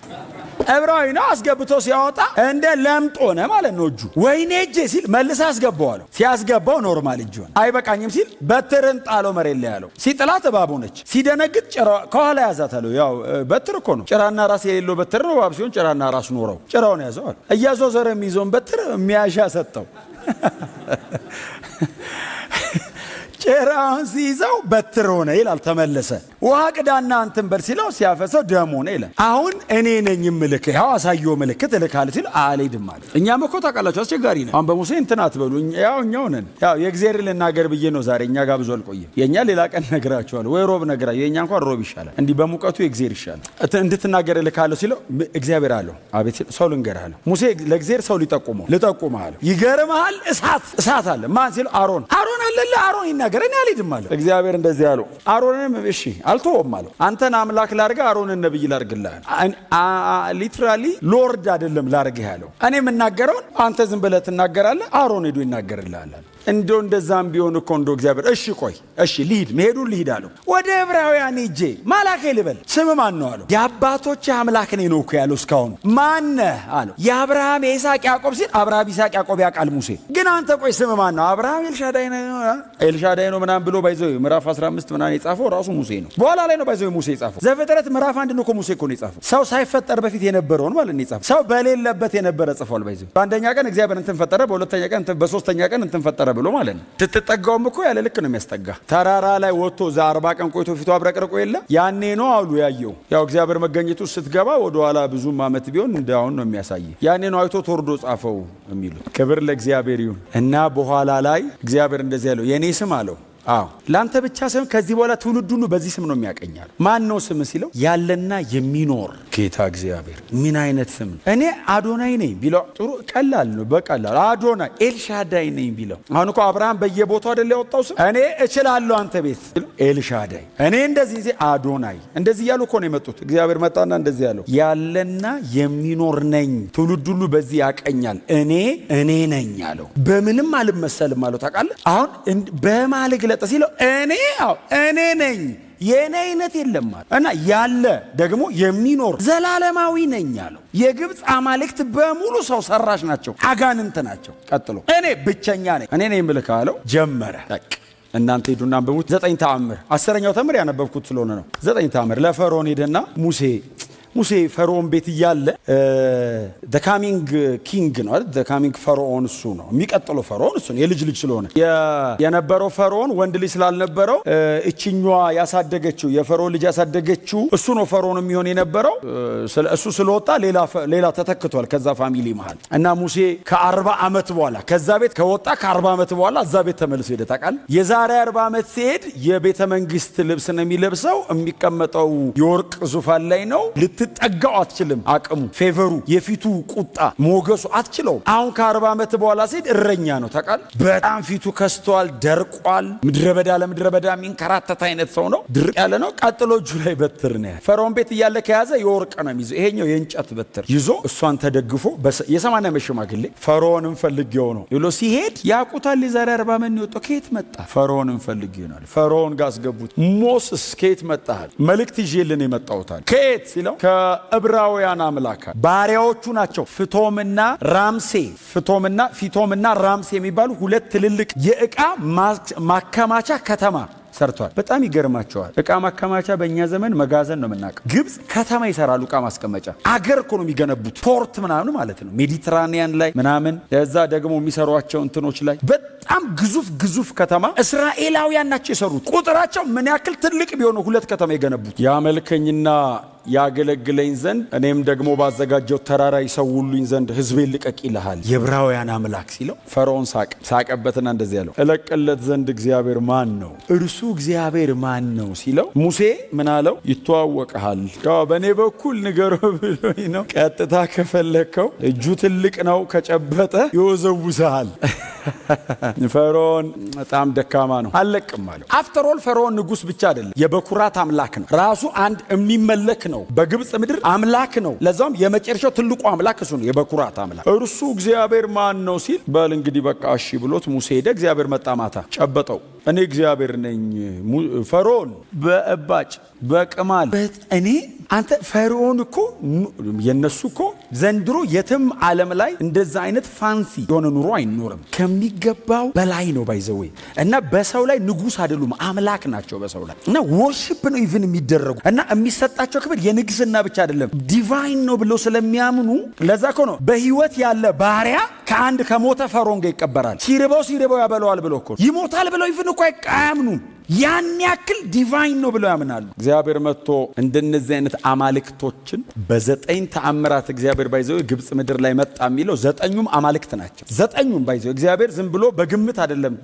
ዕብራዊ ነው። አስገብቶ ሲያወጣ እንደ ለምጥ ሆነ ማለት ነው እጁ። ወይኔ እጄ ሲል መልሰ አስገባዋለሁ። ሲያስገባው ኖርማል እጁ ሆነ። አይበቃኝም ሲል በትርን ጣለው መሬት ላይ ያለው። ሲጥላት እባብ ሆነች። ሲደነግጥ ጭራ ከኋላ ያዛት አለው። ያው በትር እኮ ነው። ጭራና ራስ የሌለው በትር ነው። እባብ ሲሆን ጭራና ራስ ኖረው ጭራውን ያዘው አለ። እያዞዘረ የሚይዘውን በትር የሚያሻ ሰጠው። ጭራውን ሲይዘው በትር ሆነ ይላል። ተመለሰ። ውሃ ቅዳና አንተን በል ሲለው ሲያፈሰው ደም ሆነ ይላል። አሁን እኔ ነኝ ምልክ ያው አሳየው ምልክት እልካለሁ ሲል አልሄድም ማለት። እኛም እኮ ታውቃላችሁ አስቸጋሪ ነው። አሁን በሙሴ እንትን አትበሉ። ያው እኛው ነን። ያው የእግዚአብሔር ልናገር ብዬ ነው ዛሬ እኛ ጋር ብዙ አልቆየም። የኛ ሌላ ቀን ነግራችኋለሁ ወይ ሮብ ነግራችሁ። የኛ እንኳን ሮብ ይሻላል። እንዲህ በሙቀቱ የእግዚአብሔር ይሻላል። እንድትናገር እልካለሁ ሲለው እግዚአብሔር አለው አቤት ሰው ልንገርሃለሁ። ሙሴ ለእግዚአብሔር ሰው ልጠቁመው አለው። ይገርምሃል እሳት አለ። ማን ሲለው አሮን አለለ አሮን ይናገር እኔ አልሄድም አለው። እግዚአብሔር እንደዚህ አለው። አሮንም እሺ አልተወም አለው። አንተን አምላክ ላርጋ አሮንን ነብይ ላርግልህ። ሊትራሊ ሎርድ አይደለም ላርግህ ያለው። እኔ የምናገረውን አንተ ዝም ብለህ ትናገራለህ፣ አሮን ሄዶ ይናገርልሃል። እንደዛም ቢሆን እኮ እግዚአብሔር እሺ ቆይ እሺ መሄዱን ልሂድ አለው። ወደ ዕብራውያን ሂጄ ማላኬ ልበል ስም ማን ነው አለው። የአባቶች አምላክ ነኝ ነው እኮ ያለው። እስካሁን ማን ነህ አለው። የአብርሃም የይስሐቅ ያዕቆብ ሲል አብርሃም ይስሐቅ ያዕቆብ ያውቃል ሙሴ። ግን አንተ ቆይ ስም ማን ነው? አብርሃም ኤልሻዳይ ነው ምናምን ብሎ ባይዘው ምዕራፍ 15 ምናምን የጻፈው ራሱ ሙሴ ነው። በኋላ ላይ ነው ባይዘው ሙሴ የጻፈው። ዘፍጥረት ምዕራፍ 1 ነው እኮ ሙሴ እኮ ነው የጻፈው። ሰው ሳይፈጠር በፊት የነበረውን ማለት ነው የጻፈው። ሰው በሌለበት የነበረ ጽፏል ባይዘው። በአንደኛ ቀን እግዚአብሔር እንትን ፈጠረ፣ በሁለተኛ ቀን በሶስተኛ ቀን እንትን ፈጠረ ብሎ ማለት ነው። ስትጠጋውም እኮ ያለ ልክ ነው የሚያስጠጋ። ተራራ ላይ ወጥቶ ዛ 40 ቀን ቆይቶ ፊቱ አብረቅርቆ የለ ያኔ ነው አሉ ያየው። ያው እግዚአብሔር መገኘቱ ስትገባ ወደ ኋላ ብዙም ዓመት ቢሆን እንዳሁን ነው የሚያሳይ። ያኔ ነው አይቶ ተወርዶ ጻፈው የሚሉት። ክብር ለእግዚአብሔር ይሁን። እና በኋላ ላይ እግዚአብሔር እንደዚህ ያለው የኔ ስም አለው ላንተ ብቻ ሳይሆን ከዚህ በኋላ ትውልድ ሁሉ በዚህ ስም ነው የሚያቀኛል። ማን ነው ስም ሲለው ያለና የሚኖር ጌታ እግዚአብሔር። ምን አይነት ስም ነው? እኔ አዶናይ ነኝ ቢለው ጥሩ ቀላል ነው። በቀላል አዶናይ ኤልሻዳይ ነኝ ቢለው። አሁን እኮ አብርሃም በየቦታው አይደል ያወጣው ስም። እኔ እችላለሁ አንተ ቤት ኤልሻዳይ፣ እኔ እንደዚህ አዶናይ፣ እንደዚህ ያሉ እኮ ነው የመጡት። እግዚአብሔር መጣና እንደዚህ ያለው ያለና የሚኖር ነኝ፣ ትውልድ ሁሉ በዚህ ያቀኛል። እኔ ነኝ አለው። በምንም አልመሰልም አለው። ታውቃለህ አሁን በማልግ ሲለው እኔ ነኝ የኔ አይነት የለም ማለት እና ያለ ደግሞ የሚኖር ዘላለማዊ ነኝ አለው። የግብፅ አማልክት በሙሉ ሰው ሰራሽ ናቸው፣ አጋንንት ናቸው። ቀጥሎ እኔ ብቸኛ ነኝ፣ እኔ ነኝ ምልክ አለው። ጀመረ። እናንተ ሄዱና አንብቡት። 9 ተአምር 10ኛው ተአምር ያነበብኩት ስለሆነ ነው። 9 ተአምር ለፈርዖን ሄደና ሙሴ ፈርዖን ቤት እያለ the coming king ነው አይደል? the coming ፈርዖን እሱ ነው የሚቀጥለው ፈርዖን እሱ ነው። የልጅ ስለሆነ የነበረው ፈርዖን ወንድ ልጅ ስላልነበረው እቺኛዋ ያሳደገችው የፈርዖን ልጅ ያሳደገችው እሱ ነው ፈርዖን የሚሆን የነበረው። እሱ ስለወጣ ሌላ ተተክቷል ከዛ ፋሚሊ መሃል እና ሙሴ ከ40 ዓመት በኋላ ከዛ ቤት ከወጣ ከ40 ዓመት በኋላ እዛ ቤት ተመልሶ ሄደ። ታውቃለህ የዛሬ 40 ዓመት ሲሄድ የቤተ መንግስት ልብስ ነው የሚለብሰው። የሚቀመጠው የወርቅ ዙፋን ላይ ነው። ልትጠጋው አትችልም። አቅሙ፣ ፌቨሩ፣ የፊቱ ቁጣ፣ ሞገሱ አትችለው። አሁን ከ40 ዓመት በኋላ ሲሄድ እረኛ ነው ታውቃለህ። በጣም ፊቱ ከስተዋል፣ ደርቋል። ምድረ በዳ ለምድረ በዳ የሚንከራተት አይነት ሰው ነው። ድርቅ ያለ ነው። ቀጥሎ እጁ ላይ በትር ነው ያለ። ፈርዖን ቤት እያለ ከያዘ የወርቅ ነው የሚይዘው። ይሄኛው የእንጨት በትር ይዞ እሷን ተደግፎ የ80 ዓመት ሽማግሌ ፈርዖንን ፈልጌው ነው ብሎ ሲሄድ ያቁታል። የዛሬ 40 ዓመት ነው የወጣው። ከየት መጣ? ፈርዖንን ፈልጌው ነው። ፈርዖን ጋር አስገቡት። ሞስስ ከየት መጣህ? መልእክት ይዤልን የመጣሁታል። ከየት ሲለው ከዕብራውያን አምላክ ባሪያዎቹ ናቸው። ፊቶምና ራምሴ የሚባሉ ሁለት ትልልቅ የዕቃ ማከማቻ ከተማ ሰርቷል። በጣም ይገርማቸዋል። ዕቃ ማከማቻ በእኛ ዘመን መጋዘን ነው የምናውቀው። ግብፅ ከተማ ይሰራሉ። ዕቃ ማስቀመጫ አገር እኮ ነው የሚገነቡት። ፖርት ምናምን ማለት ነው። ሜዲትራኒያን ላይ ምናምን እዛ ደግሞ የሚሰሯቸው እንትኖች ላይ በጣም ግዙፍ ከተማ እስራኤላውያን ናቸው የሰሩት። ቁጥራቸው ምን ያክል ትልቅ ቢሆኑ ሁለት ከተማ የገነቡት። ያመልከኝና ያገለግለኝ ዘንድ እኔም ደግሞ ባዘጋጀው ተራራ ይሰውሉኝ ዘንድ ሕዝቤን ልቀቅ ይልሃል የዕብራውያን አምላክ ሲለው ፈርዖን ሳቀበትና እንደዚህ ያለው እለቅለት ዘንድ እግዚአብሔር ማን ነው? እርሱ እግዚአብሔር ማን ነው ሲለው ሙሴ ምን አለው? ይተዋወቅሃል። በእኔ በኩል ንገረው ብሎኝ ነው። ቀጥታ ከፈለከው እጁ ትልቅ ነው፣ ከጨበጠ ይወዘውዝሃል። ፈርዖን በጣም ደካማ ነው። አለቅም አለው። አፍተር ኦል ፈርዖን ንጉሥ ብቻ አይደለም፣ የበኩራት አምላክ ነው። ራሱ አንድ የሚመለክ ነው። በግብፅ ምድር አምላክ ነው። ለዛውም የመጨረሻው ትልቁ አምላክ እሱ ነው፣ የበኩራት አምላክ። እርሱ እግዚአብሔር ማን ነው ሲል በል እንግዲህ በቃ እሺ ብሎት ሙሴ ሄደ። እግዚአብሔር መጣ፣ ማታ ጨበጠው። እኔ እግዚአብሔር ነኝ። ፈርዖን በእባጭ በቅማል እኔ አንተ ፈርዖን እኮ የነሱ እኮ ዘንድሮ የትም ዓለም ላይ እንደዛ አይነት ፋንሲ የሆነ ኑሮ አይኖርም። ከሚገባው በላይ ነው ባይዘዌ እና በሰው ላይ ንጉሥ አይደሉም፣ አምላክ ናቸው በሰው ላይ እና ወርሺፕ ነው ኢቭን የሚደረጉ እና የሚሰጣቸው ክብር የንግስና ብቻ አይደለም ዲቫይን ነው ብለው ስለሚያምኑ ለዛ እኮ ነው በህይወት ያለ ባሪያ ከአንድ ከሞተ ፈርዖን ጋር ይቀበራል። ሲርበው ያበለዋል ብለው እኮ ይሞታል ብለው ኢቭን እኮ አያምኑም። ያን ያክል ዲቫይን ነው ብለው ያምናሉ። እግዚአብሔር መጥቶ እንደነዚህ አይነት አማልክቶችን በ9 ተአምራት እግዚአብሔር ባይዘው ግብፅ ምድር ላይ መጣ የሚለው 9ኙም አማልክት ናቸው። 9ኙም ባይዘው እግዚአብሔር ዝም ብሎ በግምት አይደለም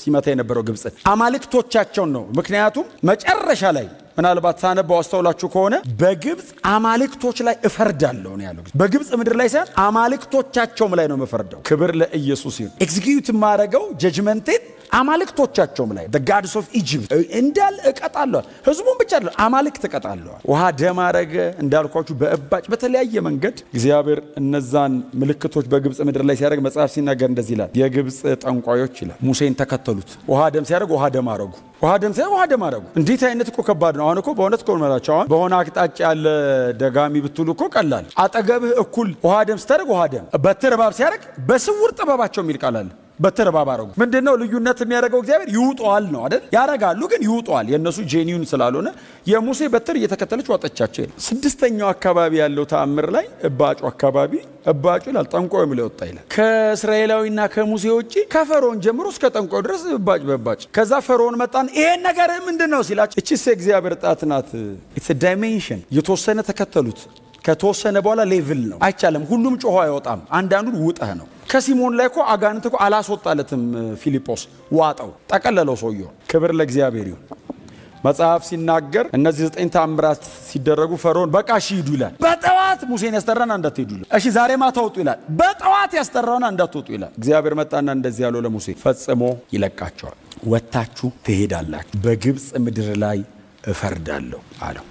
ሲመታ የነበረው ግብፅ አማልክቶቻቸውን ነው። ምክንያቱም መጨረሻ ላይ ምናልባት ሳነባው አስተውላችሁ ከሆነ በግብፅ አማልክቶች ላይ እፈርዳለሁ ነው ያለው። በግብፅ ምድር ላይ ሳይሆን አማልክቶቻቸውም ላይ ነው መፈርደው። ክብር ለኢየሱስ ይሁን። ኤግዚኪዩት ማረገው ጀጅመንቴን አማልክቶቻቸውም ላይ the gods of Egypt እንዳል እቀጣለሁ። ህዝቡን ብቻ አይደለም አማልክት እቀጣለሁ። ውሃ ደም አረገ እንዳልኳችሁ በእባጭ በተለያየ መንገድ እግዚአብሔር እነዛን ምልክቶች በግብፅ ምድር ላይ ሲያደርግ መጽሐፍ ሲናገር እንደዚህ ይላል። የግብፅ ጠንቋዮች ይላል ሙሴን ተከተሉት። ውሃ ደም ሲያደርግ ውሃ ደም አረጉ። ውሃ ደም ሲያደርግ ውሃ ደም አረጉ። እንዴት አይነት እኮ ከባድ ነው። አሁን እኮ በእውነት እኮ መላቸው አሁን በሆነ አቅጣጫ ያለ ደጋሚ ብትሉ እኮ ቀላል። አጠገብህ እኩል ውሃ ደም ሲያደርግ ውሃ ደም፣ በትር እባብ ሲያደርግ በስውር ጥበባቸው የሚል ቃል አለ። በትር እባብ አረጉ። ምንድነው ልዩነት የሚያደርገው? እግዚአብሔር ይውጠዋል ነው አይደል? ያረጋሉ ግን ይውጠዋል። የነሱ ጄኒዩን ስላልሆነ የሙሴ በትር እየተከተለች ዋጠቻቸው ይላል። 6ኛው አካባቢ ያለው ተአምር ላይ እባጩ አካባቢ እባጩ ይላል ጠንቋዩ የሚለው ወጣ ይላል። ከእስራኤላዊና ከሙሴ ውጪ ከፈርዖን ጀምሮ እስከ ጠንቋዩ ድረስ እባጭ በእባጭ። ከዛ ፈርዖን መጣን ይሄን ነገር ምንድነው ሲላቸው እቺስ የእግዚአብሔር ጣት ናት። ኢትስ አ ዳይሜንሽን። የተወሰነ ተከተሉት። ከተወሰነ በኋላ ሌቭል ነው። አይቻልም። ሁሉም ጮሆ አይወጣም። አንዳንዱን ውጠህ ነው። ከሲሞን ላይ እኮ አጋንንት እኮ አላስወጣለትም። ፊልጶስ ዋጠው፣ ጠቀለለው ሰውየው። ክብር ለእግዚአብሔር ይሁን። መጽሐፍ ሲናገር እነዚህ 9 ተአምራት ሲደረጉ ፈርዖን በቃ እሺ ሂዱ ይላል። በጠዋት ሙሴን ያስጠራና እንዳትሄዱ ይላል። እሺ ዛሬ ማታ ወጡ ይላል። በጠዋት ያስጠራውና እንዳትወጡ ይላል። እግዚአብሔር መጣና እንደዚህ ያለው ለሙሴ ፈጽሞ ይለቃቸዋል። ወጣችሁ ትሄዳላችሁ፣ በግብፅ ምድር ላይ እፈርዳለሁ አለው።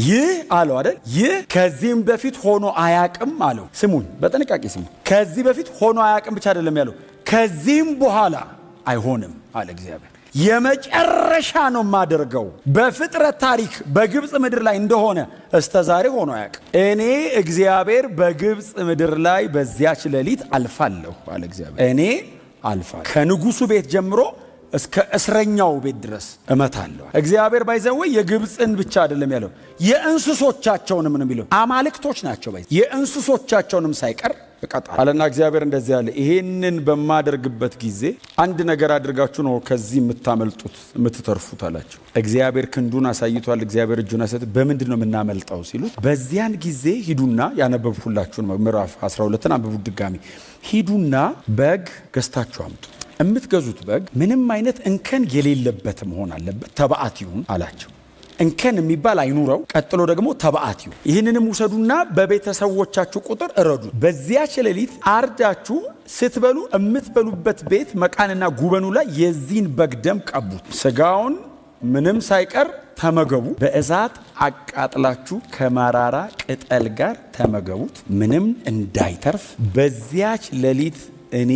ይህ አለው አይደል? ይህ ከዚህም በፊት ሆኖ አያቅም አለው። ስሙን በጥንቃቄ ስሙ። ከዚህ በፊት ሆኖ አያቅም ብቻ አይደለም ያለው፣ ከዚህም በኋላ አይሆንም አለ እግዚአብሔር። የመጨረሻ ነው የማደርገው። በፍጥረት ታሪክ በግብፅ ምድር ላይ እንደሆነ እስከ ዛሬ ሆኖ አያቅም። እኔ እግዚአብሔር በግብፅ ምድር ላይ በዚያች ሌሊት አልፋለሁ አለ እግዚአብሔር። እኔ አልፋለሁ ከንጉሱ ቤት ጀምሮ እስከ እስረኛው ቤት ድረስ እመታለሁ። እግዚአብሔር ባይዘው የግብፅን ብቻ አይደለም ያለው የእንስሶቻቸውንም ነው የሚለው። አማልክቶች ናቸው ባይ የእንስሶቻቸውንም ሳይቀር እቀጣለሁ አለና እግዚአብሔር እንደዚህ ያለ። ይሄንን በማደርግበት ጊዜ አንድ ነገር አድርጋችሁ ነው ከዚህ የምታመልጡት የምትተርፉት አላቸው። እግዚአብሔር ክንዱን አሳይቷል። እግዚአብሔር እጁን አሳይቷል። በምንድን ነው የምናመልጠው ሲሉት በዚያን ጊዜ ሂዱና ያነበብኩላችሁን ምዕራፍ 12ን አንብቡ ድጋሚ። ሂዱና በግ ገዝታችሁ አምጡ። የምትገዙት በግ ምንም አይነት እንከን የሌለበት መሆን አለበት፣ ተባዕት ይሁን አላቸው። እንከን የሚባል አይኑረው። ቀጥሎ ደግሞ ተባዓት ይሁን። ይህንንም ውሰዱና በቤተሰቦቻችሁ ቁጥር እረዱ። በዚያች ሌሊት አርዳችሁ ስትበሉ የምትበሉበት ቤት መቃንና ጉበኑ ላይ የዚህን በግ ደም ቀቡት። ስጋውን ምንም ሳይቀር ተመገቡ። በእሳት አቃጥላችሁ ከመራራ ቅጠል ጋር ተመገቡት፣ ምንም እንዳይተርፍ። በዚያች ሌሊት እኔ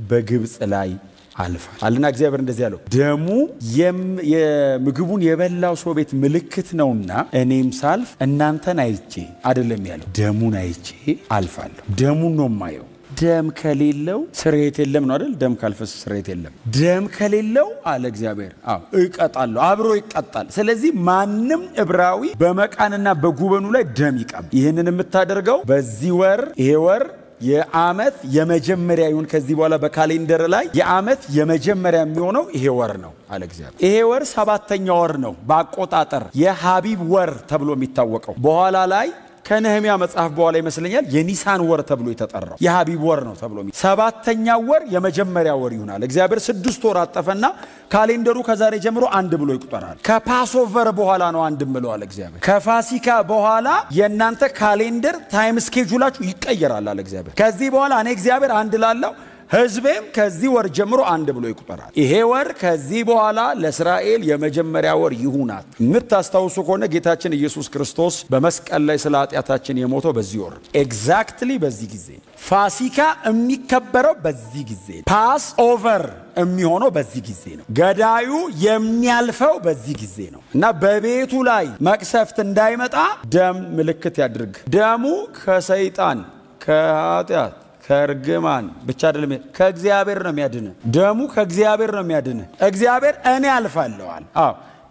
በግብፅ ላይ አልፋል አለና እግዚአብሔር እንደዚህ ያለው ደሙ የምግቡን የበላው ሰው ቤት ምልክት ነውና እኔም ሳልፍ እናንተን አይቼ አይደለም ያለው፣ ደሙን አይቼ አልፋለሁ። ደሙን ነው የማየው። ደም ከሌለው ስርየት የለም ነው አይደል? ደም ካልፈሰ ስርየት የለም። ደም ከሌለው አለ እግዚአብሔር እቀጣለሁ፣ አብሮ ይቀጣል። ስለዚህ ማንም ዕብራዊ በመቃንና በጉበኑ ላይ ደም ይቀባ። ይህንን የምታደርገው በዚህ ወር፣ ይሄ ወር የዓመት የመጀመሪያ ይሁን። ከዚህ በኋላ በካሌንደር ላይ የዓመት የመጀመሪያ የሚሆነው ይሄ ወር ነው አለ እግዚአብሔር። ይሄ ወር 7ኛ ወር ነው በአቆጣጠር የሐቢብ ወር ተብሎ የሚታወቀው። በኋላ ላይ ከነህምያ መጽሐፍ በኋላ ይመስለኛል የኒሳን ወር ተብሎ የተጠራው የሐቢብ ወር ነው ተብሎ 7ኛው ወር የመጀመሪያ ወር ይሆናል። እግዚአብሔር 6 ወር አጠፈና ካሌንደሩ ከዛሬ ጀምሮ 1 ብሎ ይቆጠራል። ከፓስኦቨር በኋላ ነው 1 ብለዋል እግዚአብሔር። ከፋሲካ በኋላ የእናንተ ካሌንደር ታይም ስኬጁላችሁ ይቀየራል አለ እግዚአብሔር። ከዚህ በኋላ እኔ እግዚአብሔር 1 ላለው ሕዝቤም ከዚህ ወር ጀምሮ 1 ብሎ ይቆጠራል። ይሄ ወር ከዚህ በኋላ ለእስራኤል የመጀመሪያ ወር ይሁናት። የምታስታውሱ ከሆነ ጌታችን ኢየሱስ ክርስቶስ በመስቀል ላይ ስለ ኃጢአታችን የሞተው በዚህ ወር ኤግዛክትሊ በዚህ ጊዜ። ፋሲካ የሚከበረው በዚህ ጊዜ፣ ፓስ ኦቨር የሚሆነው በዚህ ጊዜ ነው። ገዳዩ የሚያልፈው በዚህ ጊዜ ነው እና በቤቱ ላይ መቅሰፍት እንዳይመጣ ደም ምልክት ያድርግ። ደሙ ከሰይጣን ከኃጢአት ከርግማን ብቻ አይደለም፣ ከእግዚአብሔር ነው የሚያድን። ደሙ ከእግዚአብሔር ነው የሚያድን። እግዚአብሔር እኔ አልፋለዋል።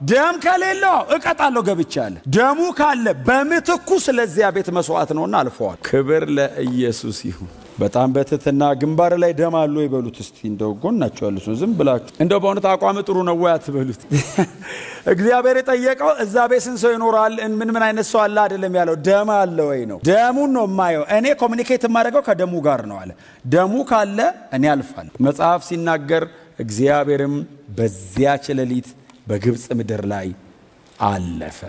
ደም ከሌለው እቀጣለሁ ገብቻለሁ። ደሙ ካለ በምትኩ ስለዚያ ቤት መስዋዕት ነውና አልፈዋል። ክብር ለኢየሱስ ይሁን። በጣም በትትና ግንባር ላይ ደም አለው ይበሉት እስቲ። እንደው ጎናችሁ ያሉ ሰው ዝም ብላችሁ እንደው በእውነት አቋም ጥሩ ነው ወይ አትበሉት። እግዚአብሔር የጠየቀው እዛ ቤት ስንት ሰው ይኖራል፣ ምን አይነት ሰው አለ አይደለም ያለው፣ ደም አለ ወይ ነው። ደሙን ነው የማየው። እኔ ኮሚኒኬት የማደርገው ከደሙ ጋር ነው አለ። ደሙ ካለ እኔ አልፋለሁ። መጽሐፍ ሲናገር እግዚአብሔርም በዚያች ሌሊት በግብፅ ምድር ላይ አለፈ።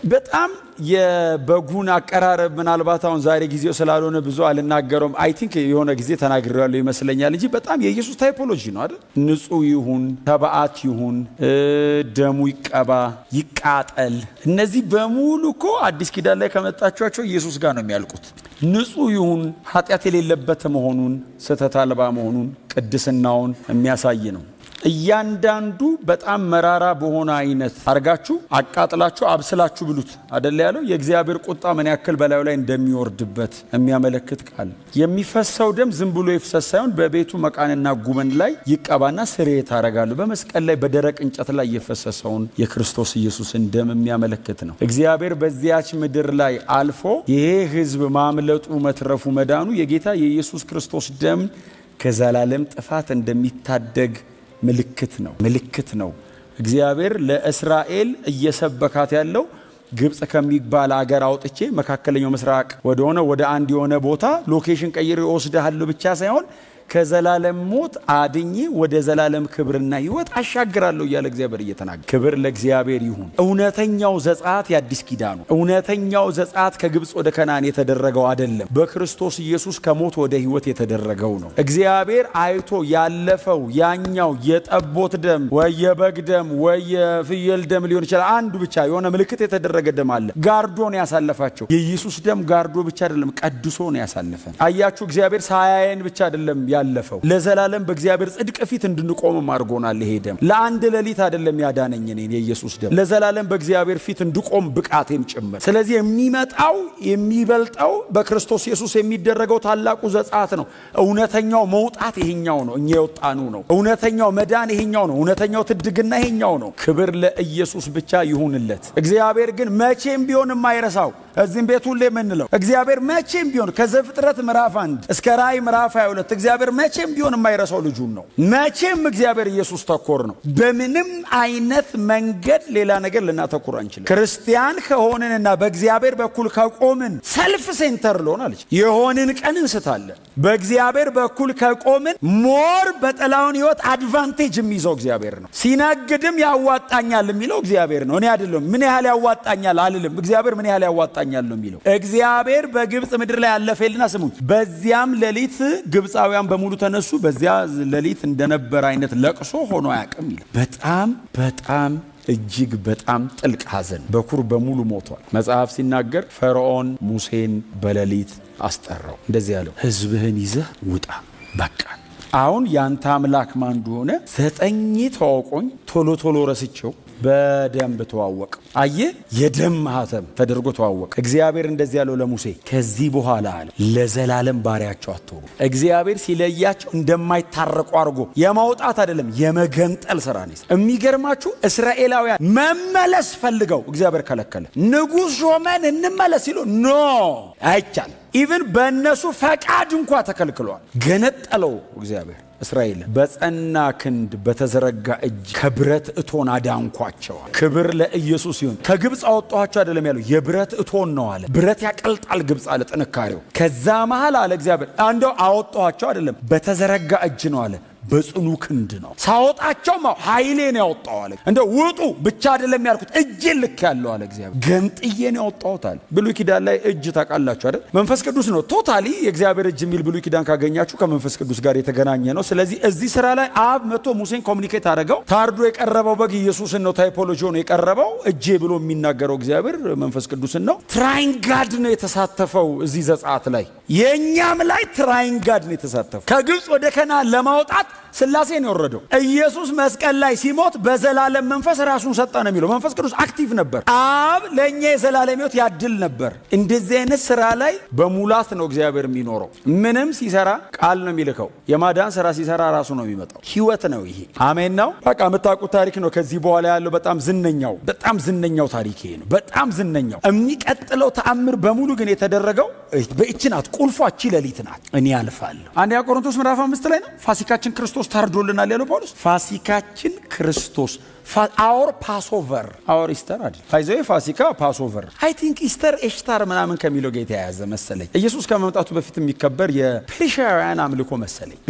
በጣም የበጉን አቀራረብ ምናልባት አሁን ዛሬ ጊዜው ስላልሆነ ብዙ አልናገረውም። አይ ቲንክ የሆነ ጊዜ ተናግሬያለሁ ይመስለኛል እንጂ በጣም የኢየሱስ ታይፖሎጂ ነው አይደል? ንጹህ ይሁን፣ ተባዓት ይሁን፣ ደሙ ይቀባ፣ ይቃጠል። እነዚህ በሙሉ እኮ አዲስ ኪዳን ላይ ከመጣችኋቸው ኢየሱስ ጋር ነው የሚያልቁት። ንጹህ ይሁን ኃጢአት የሌለበት መሆኑን፣ ስህተት አልባ መሆኑን፣ ቅድስናውን የሚያሳይ ነው። እያንዳንዱ በጣም መራራ በሆነ አይነት አርጋችሁ አቃጥላችሁ አብስላችሁ ብሉት አይደል ያለው። የእግዚአብሔር ቁጣ ምን ያክል በላዩ ላይ እንደሚወርድበት የሚያመለክት ቃል። የሚፈሰው ደም ዝም ብሎ ይፍሰስ ሳይሆን በቤቱ መቃንና ጉበን ላይ ይቀባና ስርየት አረጋሉ። በመስቀል ላይ በደረቅ እንጨት ላይ የፈሰሰውን የክርስቶስ ኢየሱስን ደም የሚያመለክት ነው። እግዚአብሔር በዚያች ምድር ላይ አልፎ ይሄ ሕዝብ ማምለጡ መትረፉ መዳኑ የጌታ የኢየሱስ ክርስቶስ ደም ከዘላለም ጥፋት እንደሚታደግ ምልክት ነው። እግዚአብሔር ለእስራኤል እየሰበካት ያለው ግብጽ ከሚባል አገር አውጥቼ መካከለኛው ምስራቅ ወደ አንድ የሆነ ቦታ ሎኬሽን ቀይሬ ወስደሃለሁ ብቻ ሳይሆን ከዘላለም ሞት አድኜ ወደ ዘላለም ክብርና ሕይወት አሻግራለሁ እያለ እግዚአብሔር እየተናገረ። ክብር ለእግዚአብሔር ይሁን። እውነተኛው ዘጸአት የአዲስ ኪዳኑ እውነተኛው ዘጸአት ከግብጽ ወደ ከነዓን የተደረገው አይደለም፣ በክርስቶስ ኢየሱስ ከሞት ወደ ሕይወት የተደረገው ነው። እግዚአብሔር አይቶ ያለፈው ያኛው የጠቦት ደም ወይ የበግ ደም ወይ የፍየል ደም ሊሆን ይችላል። አንዱ ብቻ የሆነ ምልክት የተደረገ ደም አለ፣ ጋርዶ ነው ያሳለፋቸው። የኢየሱስ ደም ጋርዶ ብቻ አይደለም፣ ቀድሶ ነው ያሳለፈን። አያችሁ፣ እግዚአብሔር ሳያየን ብቻ አይደለም ያለፈው፣ ለዘላለም በእግዚአብሔር ጽድቅ ፊት እንድንቆም አድርጎናል። ይሄ ደም ለአንድ ሌሊት አይደለም ያዳነኝ እኔን፣ የኢየሱስ ደም ለዘላለም በእግዚአብሔር ፊት እንድቆም ብቃቴም ጭምር። ስለዚህ የሚመጣው የሚበልጠው በክርስቶስ ኢየሱስ የሚደረገው ታላቁ ዘጸአት ነው። እውነተኛው መውጣት ይሄኛው ነው፣ እኛ የወጣኑ ነው። እውነተኛው መዳን ይሄኛው ነው። እውነተኛው ትድግና ይሄኛው ነው። ክብር ለኢየሱስ ብቻ ይሁንለት። እግዚአብሔር ግን መቼም ቢሆን የማይረሳው እዚህም ቤት ሁሌ የምንለው እግዚአብሔር መቼም ቢሆን ከዘፍጥረት ምዕራፍ 1 እስከ ራእይ ምዕራፍ 22 እግዚአብሔር መቼም ቢሆን የማይረሳው ልጁን ነው። መቼም እግዚአብሔር ኢየሱስ ተኮር ነው። በምንም አይነት መንገድ ሌላ ነገር ልናተኩር አንችልም። ክርስቲያን ከሆንንና በእግዚአብሔር በኩል ከቆምን ሰልፍ ሴንተር ልሆን አለች የሆንን ቀን እንስታለን። በእግዚአብሔር በኩል ከቆምን ሞር በጠላውን ህይወት አድቫንቴጅ የሚይዘው እግዚአብሔር ነው። ሲነግድም ያዋጣኛል የሚለው እግዚአብሔር ነው። እኔ አይደለም። ምን ያህል ያዋጣኛል አልልም። እግዚአብሔር ምን ያህል ያዋጣኛል ነው የሚለው። እግዚአብሔር በግብጽ ምድር ላይ ያለፈልና ስሙን በዚያም ሌሊት ግብጻውያን በሙሉ ተነሱ። በዚያ ሌሊት እንደነበር አይነት ለቅሶ ሆኖ አያውቅም ይላል። በጣም እጅግ በጣም ጥልቅ ሐዘን በኩር በሙሉ ሞቷል። መጽሐፍ ሲናገር ፈርዖን ሙሴን በሌሊት አስጠራው። እንደዚህ ያለው ሕዝብህን ይዘህ ውጣ በቃ። አሁን ያንተ አምላክ ማን እንደሆነ 9 ተዋውቆኝ ቶሎ ረስቸው በደንብ ተዋወቅ። አየ የደም ማህተም ተደርጎ ተዋወቅ። እግዚአብሔር እንደዚህ ያለው ለሙሴ ከዚህ በኋላ አለ ለዘላለም ባሪያቸው አትሆኑ። እግዚአብሔር ሲለያቸው እንደማይታረቁ አድርጎ የማውጣት አይደለም የመገንጠል ስራ ነው። የሚገርማችሁ እስራኤላውያን መመለስ ፈልገው እግዚአብሔር ከለከለ። ንጉሥ ሾመን እንመለስ ሲሉ ኖ አይቻል። ኢቭን በእነሱ ፈቃድ እንኳ ተከልክሏል። ገነጠለው እግዚአብሔር እስራኤል በጸና ክንድ በተዘረጋ እጅ ከብረት እቶን አዳንኳቸዋል። ክብር ለኢየሱስ ይሁን። ከግብፅ አወጣኋቸው አይደለም ያለው የብረት እቶን ነው አለ። ብረት ያቀልጣል ግብፅ አለ ጥንካሬው። ከዛ መሃል አለ እግዚአብሔር እንደው አወጣኋቸው አይደለም በተዘረጋ እጅ ነው አለ በጽኑ ክንድ ነው ሳወጣቸው ኃይሌን ያወጣው አለ። እንደ ውጡ ብቻ አይደለም ያልኩት እጄን ልክ ያለው አለ እግዚአብሔር። ገንጥዬን ያወጣሁት አለ። ብሉይ ኪዳን ላይ እጅ ታውቃላችሁ አይደል? መንፈስ ቅዱስ ነው ቶታሊ የእግዚአብሔር እጅ የሚል ብሉይ ኪዳን ካገኛችሁ ከመንፈስ ቅዱስ ጋር የተገናኘ ነው። ስለዚህ እዚህ ስራ ላይ አብ መጥቶ ሙሴን ኮሙኒኬት አደረገው። ታርዶ የቀረበው በግ ኢየሱስን ነው። ታይፖሎጂ ነው የቀረበው። እጄ ብሎ የሚናገረው እግዚአብሔር መንፈስ ቅዱስን ነው። ትራይን ጋድ ነው የተሳተፈው እዚህ ዘጸአት ላይ። የኛም ላይ ትራይን ጋድ ነው የተሳተፈው። ከግብፅ ወደ ከነዓን ለማውጣት ስላሴ ነው የወረደው። ኢየሱስ መስቀል ላይ ሲሞት በዘላለም መንፈስ ራሱን ሰጠ ነው የሚለው። መንፈስ ቅዱስ አክቲቭ ነበር። አብ ለኛ የዘላለም ሕይወት ያድል ነበር። እንደዚህ አይነት ስራ ላይ በሙላት ነው እግዚአብሔር የሚኖረው። ምንም ሲሰራ ቃል ነው የሚልከው። የማዳን ስራ ሲሰራ ራሱ ነው የሚመጣው። ህይወት ነው ይሄ። አሜን ነው። በቃ የምታውቁት ታሪክ ነው። ከዚህ በኋላ ያለው በጣም ዝነኛው ታሪክ ይሄ ነው። በጣም ዝነኛው የሚቀጥለው ተአምር በሙሉ ግን የተደረገው በእቺ ናት። ቁልፏ እቺ ሌሊት ናት። እኔ አልፋለሁ። አንደኛ ቆሮንቶስ ምዕራፍ 5 ላይ ነው ፋሲካችን ክርስቶስ ታርዶልናል ያለው ጳውሎስ። ፋሲካችን ክርስቶስ አወር ፓስኦቨር አወር ኢስተር አይደል? አይዘው ፋሲካ ፓስኦቨር አይ ቲንክ ኢስተር ኤሽታር ምናምን ከሚለው ጋር የተያያዘ መሰለኝ። ኢየሱስ ከመምጣቱ በፊት የሚከበር የፔርሺያውያን አምልኮ መሰለኝ።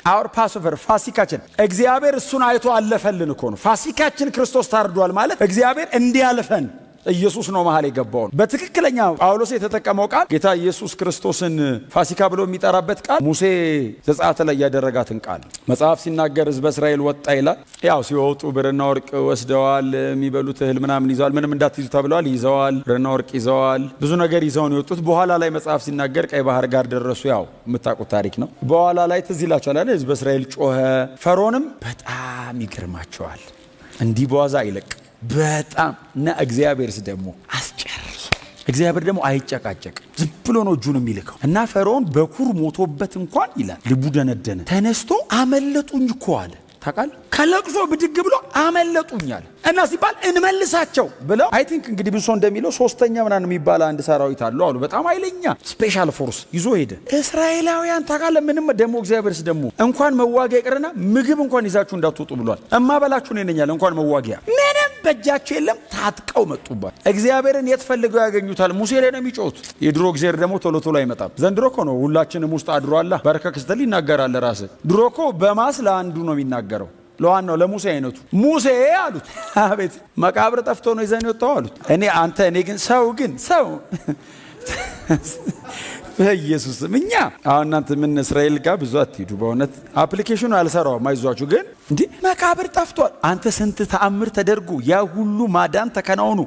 አወር ፓስኦቨር ፋሲካችን እግዚአብሔር እሱን አይቶ አለፈልን እኮ ነው። ፋሲካችን ክርስቶስ ታርዷል ማለት እግዚአብሔር እንዲያልፈን ኢየሱስ ነው መሃል የገባው። በትክክለኛ ጳውሎስ የተጠቀመው ቃል ጌታ ኢየሱስ ክርስቶስን ፋሲካ ብሎ የሚጠራበት ቃል ሙሴ ዘጸአት ላይ ያደረጋትን ቃል መጽሐፍ ሲናገር ሕዝበ እስራኤል ወጣ ይላል። ያው ሲወጡ ብርና ወርቅ ወስደዋል፣ የሚበሉት እህል ምናምን ይዘዋል፣ ምንም እንዳትይዙ ተብለዋል። ይዘዋል፣ ብርና ወርቅ ይዘዋል፣ ብዙ ነገር ይዘውን የወጡት። በኋላ ላይ መጽሐፍ ሲናገር ቀይ ባህር ጋር ደረሱ። ያው የምታውቁት ታሪክ ነው። በኋላ ላይ ትዝ ይላችኋል አይደል? ሕዝበ እስራኤል ጮኸ። ፈርዖንም በጣም ይገርማቸዋል፣ እንዲህ በዋዛ አይለቅ በጣም እና እግዚአብሔርስ ደግሞ አስጨርሱ። እግዚአብሔር ደግሞ አይጨቃጨቅም፣ ዝም ብሎ ነው እጁን የሚልከው። እና ፈርዖን በኩር ሞቶበት እንኳን ይላል ልቡ ደነደነ። ተነስቶ አመለጡኝ እኮ አለ። ታውቃለህ? ከለቅሶ ብድግ ብሎ አመለጡኛል እና ሲባል እንመልሳቸው ብለው አይ ቲንክ እንግዲህ ብዙ ሰው እንደሚለው 3ኛ ምናምን የሚባል አንድ ሰራዊት አለው አሉ። በጣም ኃይለኛ ስፔሻል ፎርስ ይዞ ሄደ። እስራኤላውያን ታውቃለህ ምንም ደግሞ እግዚአብሔርስ ደግሞ እንኳን መዋጊያ ይቅርና ምግብ እንኳን ይዛችሁ እንዳትወጡ ብሏል። እማበላችሁ ነው የነኛል እንኳን መዋጊያ ምንም በእጃቸው የለም። ታጥቀው መጡባት። እግዚአብሔርን የት ፈልገው ያገኙታል? ሙሴ ላይ ነው የሚጮሁት። የድሮ እግዚአብሔር ደግሞ ቶሎ አይመጣም። ዘንድሮ እኮ ነው ሁላችንም ውስጥ አድሮ አላ በረከክ ስትል ይናገራል። ራስህ ድሮ እኮ በማስ ለአንዱ ነው የሚናገረው ለዋናው ለሙሴ አይነቱ ሙሴ አሉት። አቤት መቃብር ጠፍቶ ነው ይዘን የወጣው አሉት። እኔ ግን ሰው በኢየሱስ እኛ አሁን እናንተ ምን እስራኤል ጋር ብዙ አትሄዱ። በእውነት አፕሊኬሽኑ አልሰራውም። አይዟችሁ ግን እንዴ መቃብር ጠፍቷል። አንተ ስንት ተአምር ተደርጎ ያ ሁሉ ማዳን ተከናውኑ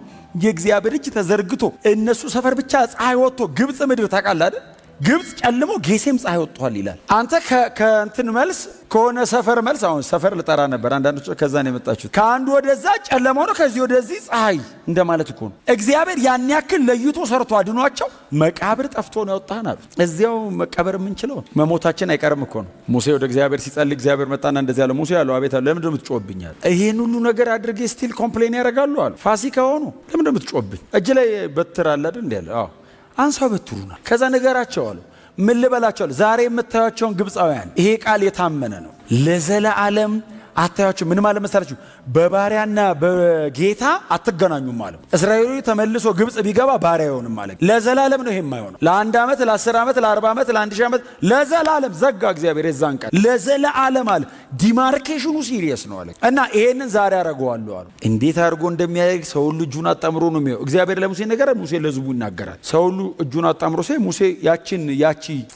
የእግዚአብሔር እጅ ተዘርግቶ እነሱ ሰፈር ብቻ ፀሐይ ወጥቶ ግብጽ ምድር ታውቃለህ አይደል? ግብጽ ጨልሞ ጌሴም ፀሐይ ወጥቷል ይላል። አንተ ከእንትን መልስ ከሆነ ሰፈር መልስ አሁን ሰፈር ልጠራ ነበር አንዳንዶች ከዛ ነው የመጣችሁት ከአንዱ ወደዛ ጨለማው ነው ከዚህ ወደዚህ ፀሐይ እንደማለት እኮ ነው። እግዚአብሔር ያን ያክል ለይቶ ሰርቶ አድኗቸው መቃብር ጠፍቶ ነው ያወጣን አሉ። እዚያው መቃብር የምንችለው መሞታችን አይቀርም እኮ ነው። ሙሴ ወደ እግዚአብሔር ሲጸልይ እግዚአብሔር መጣና እንደዚህ ያለው ሙሴ ያለው አቤት አለ ለምን እንደምትጮህብኛል ይሄን ሁሉ ነገር አድርጌ ስቲል ኮምፕሌን ያደርጋሉ አሉ። ፋሲካ ሆኖ ለምን እንደምትጮህብኝ እጅ ላይ በትር አለ አይደል እንዴ አለ። አዎ አንሳው በትሩና ከዛ ነገራቸው አሉ። ምን ልበላቸው ዛሬ የምታዩቸውን ግብፃውያን ይሄ ቃል የታመነ ነው ለዘላለም አታያችሁ። ምን ማለት መሰላችሁ? በባሪያና በጌታ አትገናኙም ማለት እስራኤሉ ተመልሶ ግብጽ ቢገባ ባሪያ አይሆንም ማለት ለዘላለም ነው። ይሄ የማይሆነው ለ1 ዓመት ለ10 ዓመት ለ40 ዓመት ለ1000 ዓመት ለዘላለም ዘጋ እግዚአብሔር የዛን ቀን ለዘላለም አለ። ዲማርኬሽኑ ሲሪየስ ነው አለ እና ይሄንን ዛሬ አደርገዋለሁ አሉ። እንዴት አድርጎ እንደሚያደርግ ሰው ሁሉ እጁን አጣምሮ ነው የሚያው። እግዚአብሔር ለሙሴ ነገር ሙሴ ለሕዝቡ ይናገራል። ሰው ሁሉ እጁን አጣምሮ ሲል ሙሴ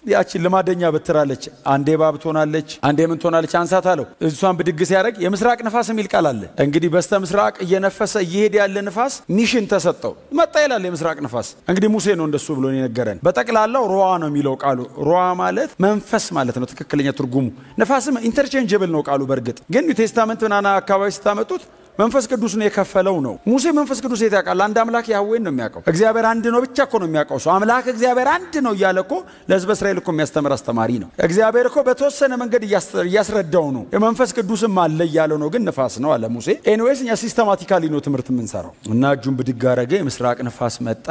ያቺን ልማደኛ በትራለች አንዴ ባብ ትሆናለች አንዴ ምን ትሆናለች አንሳት አለው። እሷን ብድግ ሲያደርግ የምስራቅ ንፋስ የሚል ቃል አለ። እንግዲህ በስተ ምስራቅ እየነፈሰ እየሄደ ያለ ንፋስ ሚሽን ተሰጠው መጣ ይላል። የምስራቅ ንፋስ እንግዲህ ሙሴ ነው እንደሱ ብሎ የነገረን። በጠቅላላው ሮዋ ነው የሚለው ቃሉ። ሮዋ ማለት መንፈስ ማለት ነው ትክክለኛ ትርጉሙ። ንፋስም ኢንተርቼንጀብል ነው ቃሉ። በእርግጥ ግን ኒው ቴስታመንት ምናና አካባቢ ስታመጡት መንፈስ ቅዱስ ነው የከፈለው ነው። ሙሴ መንፈስ ቅዱስ የት ያውቃል? አንድ አምላክ ያህዌን ነው የሚያውቀው። እግዚአብሔር አንድ ነው ብቻ እኮ ነው የሚያውቀው ሰው። አምላክ እግዚአብሔር አንድ ነው እያለ እኮ ለሕዝበ እስራኤል እኮ የሚያስተምር አስተማሪ ነው። እግዚአብሔር እኮ በተወሰነ መንገድ እያስረዳው ነው። የመንፈስ ቅዱስም አለ እያለው ነው። ግን ንፋስ ነው አለ ሙሴ። ኤኒዌይስ እኛ ሲስተማቲካሊ ነው ትምህርት የምንሰራው እና እጁን ብድግ አረገ። የምስራቅ ንፋስ መጣ።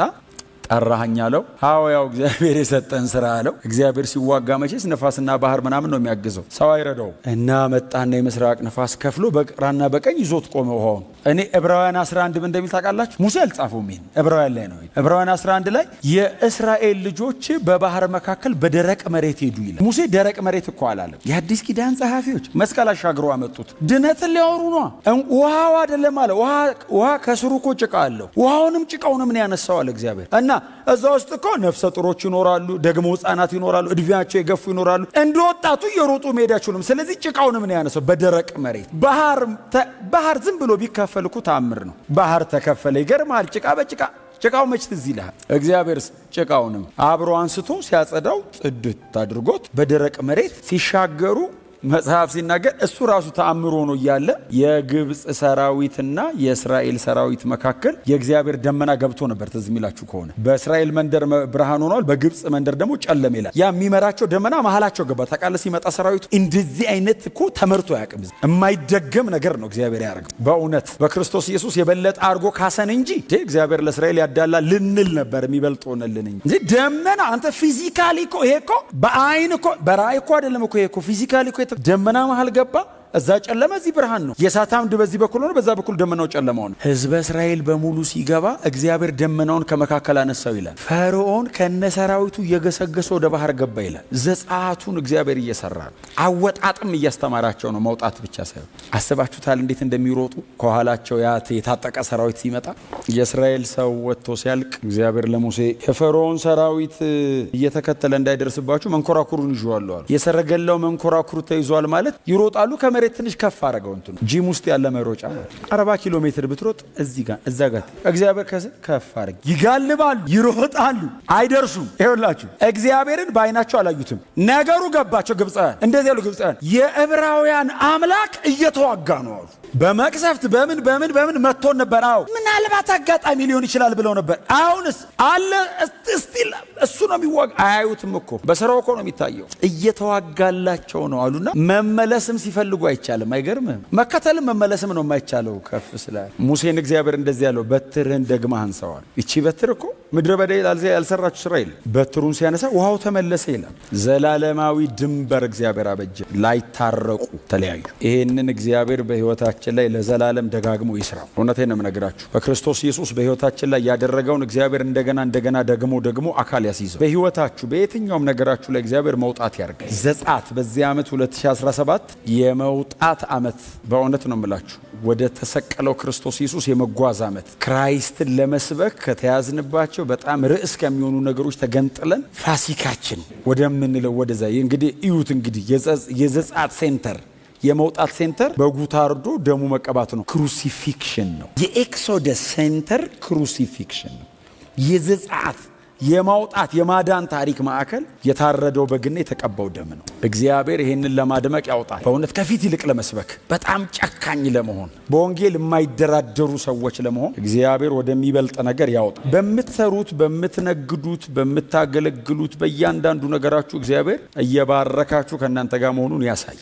ጠራኸኝ አለው። አዎ ያው እግዚአብሔር የሰጠን ስራ አለው። እግዚአብሔር ሲዋጋ መቼስ ነፋስና ባህር ምናምን ነው የሚያግዘው፣ ሰው አይረዳው እና መጣና የምስራቅ ነፋስ ከፍሎ በግራና በቀኝ ይዞት ቆመ ውሃውን። እኔ ዕብራውያን 11 ምን እንደሚል ታውቃላችሁ? ሙሴ አልጻፈውም። ይሄን ዕብራውያን ላይ ነው። ዕብራውያን 11 ላይ የእስራኤል ልጆች በባህር መካከል በደረቅ መሬት ሄዱ ይላል። ሙሴ ደረቅ መሬት እኮ አላለም። የአዲስ ኪዳን ጸሐፊዎች መስቀል አሻግረው አመጡት። ድነትን ሊያወሩ ነው። ውሃው አይደለም አለ። ውሃ ከስሩ እኮ ጭቃ አለው። ውሃውንም ጭቃውንም ምን ያነሳው አለ እግዚአብሔር እና እዛ ውስጥ እኮ ነፍሰ ጡሮች ይኖራሉ፣ ደግሞ ህፃናት ይኖራሉ፣ እድሜያቸው የገፉ ይኖራሉ። እንደ ወጣቱ እየሮጡ መሄድ አይችሉም። ስለዚህ ጭቃውን ምን ያነሳው? በደረቅ መሬት። ባህር ዝም ብሎ ቢከፈል እኮ ተአምር ነው። ባህር ተከፈለ። ይገርማል። ጭቃ በጭቃ ጭቃው መች ትዝ ይልሃል? እግዚአብሔርስ ጭቃውንም አብሮ አንስቶ ሲያጸዳው ጽድት አድርጎት በደረቅ መሬት ሲሻገሩ መጽሐፍ ሲናገር እሱ ራሱ ተአምሮ ነው እያለ የግብፅ ሰራዊትና የእስራኤል ሰራዊት መካከል የእግዚአብሔር ደመና ገብቶ ነበር። ትዝ የሚላችሁ ከሆነ በእስራኤል መንደር ብርሃን ሆኗል፣ በግብፅ መንደር ደግሞ ጨለመ ይላል። ያ የሚመራቸው ደመና መሃላቸው ገባ። ታውቃለህ፣ ሲመጣ ሰራዊቱ እንደዚህ አይነት እኮ ተመርቶ አያውቅም። የማይደገም ነገር ነው እግዚአብሔር ያደርገው። በእውነት በክርስቶስ ኢየሱስ የበለጠ አድርጎ ካሰን እንጂ እግዚአብሔር ለእስራኤል ያዳላ ልንል ነበር። የሚበልጥ ሆነልን እንጂ ደመና አንተ ፊዚካሊ እኮ ይሄ እኮ በአይን እኮ በራእይ እኮ አይደለም እኮ ይሄ እኮ ፊዚካሊ እኮ ደመና መሃል ገባ። እዛ ጨለመ፣ እዚህ ብርሃን ነው። የእሳት አምድ በዚህ በኩል ሆነ፣ በዛ በኩል ደመናው ጨለማው ነው። ሕዝበ እስራኤል በሙሉ ሲገባ እግዚአብሔር ደመናውን ከመካከል አነሳው ይላል። ፈርዖን ከነሰራዊቱ እየገሰገሰ ወደ ባህር ገባ ይላል። ዘጸአቱን እግዚአብሔር እየሰራ ነው። አወጣጥም እያስተማራቸው ነው። መውጣት ብቻ ሳይሆን አስባችሁታል እንዴት እንደሚሮጡ ከኋላቸው ያ የታጠቀ ሰራዊት ሲመጣ። የእስራኤል ሰው ወጥቶ ሲያልቅ እግዚአብሔር ለሙሴ የፈርዖን ሰራዊት እየተከተለ እንዳይደርስባችሁ መንኮራኩሩን ይዟል። የሰረገላው መንኮራኩሩ ተይዟል ማለት ይሮጣሉ። ከመሬት ትንሽ ከፍ አረገው። እንትኑ ጂም ውስጥ ያለ መሮጫ 40 ኪሎ ሜትር ብትሮጥ እዚህ ጋር እዛ ጋር እግዚአብሔር ከፍ አረገ። ይጋልባሉ፣ ይሮጣሉ፣ አይደርሱም። ይኸውላችሁ እግዚአብሔርን በአይናቸው አላዩትም። ነገሩ ገባቸው። ግብፃውያን እንደዚህ ያሉ ግብፃውያን የዕብራውያን አምላክ እየተዋጋ ነው አሉ። በመቅሰፍት በምን መጥቶን ነበር። አዎ ምናልባት አጋጣሚ ሊሆን ይችላል ብለው ነበር። አሁንስ አለ ስቲል እሱ ነው የሚዋጋ። አያዩትም እኮ በስራው እኮ ነው የሚታየው። እየተዋጋላቸው ነው አሉና መመለስም ሲፈልጉ አይቻልም። አይገርምም? መከተልም መመለስም ነው የማይቻለው ከፍ ስላለ። ሙሴን እግዚአብሔር እንደዚህ ያለው በትርህን ደግመህ አንሳዋል። ይቺ በትር እኮ ምድረ በዳ ያልሰራችሁ ስራ የለም። በትሩን ሲያነሳ ውሃው ተመለሰ ይላል። ዘላለማዊ ድንበር እግዚአብሔር አበጀ። ላይታረቁ ተለያዩ። ይሄንን እግዚአብሔር በህይወታችን ላይ ለዘላለም ደጋግሞ ይስራው። እውነቴን ነው የምነግራችሁ። በክርስቶስ ኢየሱስ በህይወታችን ላይ ያደረገውን እግዚአብሔር እንደገና ደግሞ አካል ያስይዘው። በህይወታችሁ በየትኛውም ነገራችሁ ላይ እግዚአብሔር መውጣት ያርግ። ዘጸአት በዚህ ዓመት 2017 የመውጣት ዓመት በእውነት ነው የምላችሁ። ወደ ተሰቀለው ክርስቶስ ኢየሱስ የመጓዝ ዓመት ክራይስትን ለመስበክ ከተያዝንባቸው በጣም ርዕስ ከሚሆኑ ነገሮች ተገንጥለን ፋሲካችን ወደምንለው ወደዛ እንግዲህ እዩት። እንግዲህ የዘጸአት ሴንተር የመውጣት ሴንተር በጉ ታርዶ ደሙ መቀባት ነው። ክሩሲፊክሽን ነው። የኤክሶደስ ሴንተር ክሩሲፊክሽን ነው። የዘጸአት የማውጣት የማዳን ታሪክ ማዕከል የታረደው በግና የተቀባው ደም ነው። እግዚአብሔር ይህንን ለማድመቅ ያውጣል። በእውነት ከፊት ይልቅ ለመስበክ በጣም ጨካኝ ለመሆን በወንጌል የማይደራደሩ ሰዎች ለመሆን እግዚአብሔር ወደሚበልጥ ነገር ያውጣል። በምትሰሩት፣ በምትነግዱት፣ በምታገለግሉት በእያንዳንዱ ነገራችሁ እግዚአብሔር እየባረካችሁ ከእናንተ ጋር መሆኑን ያሳይ።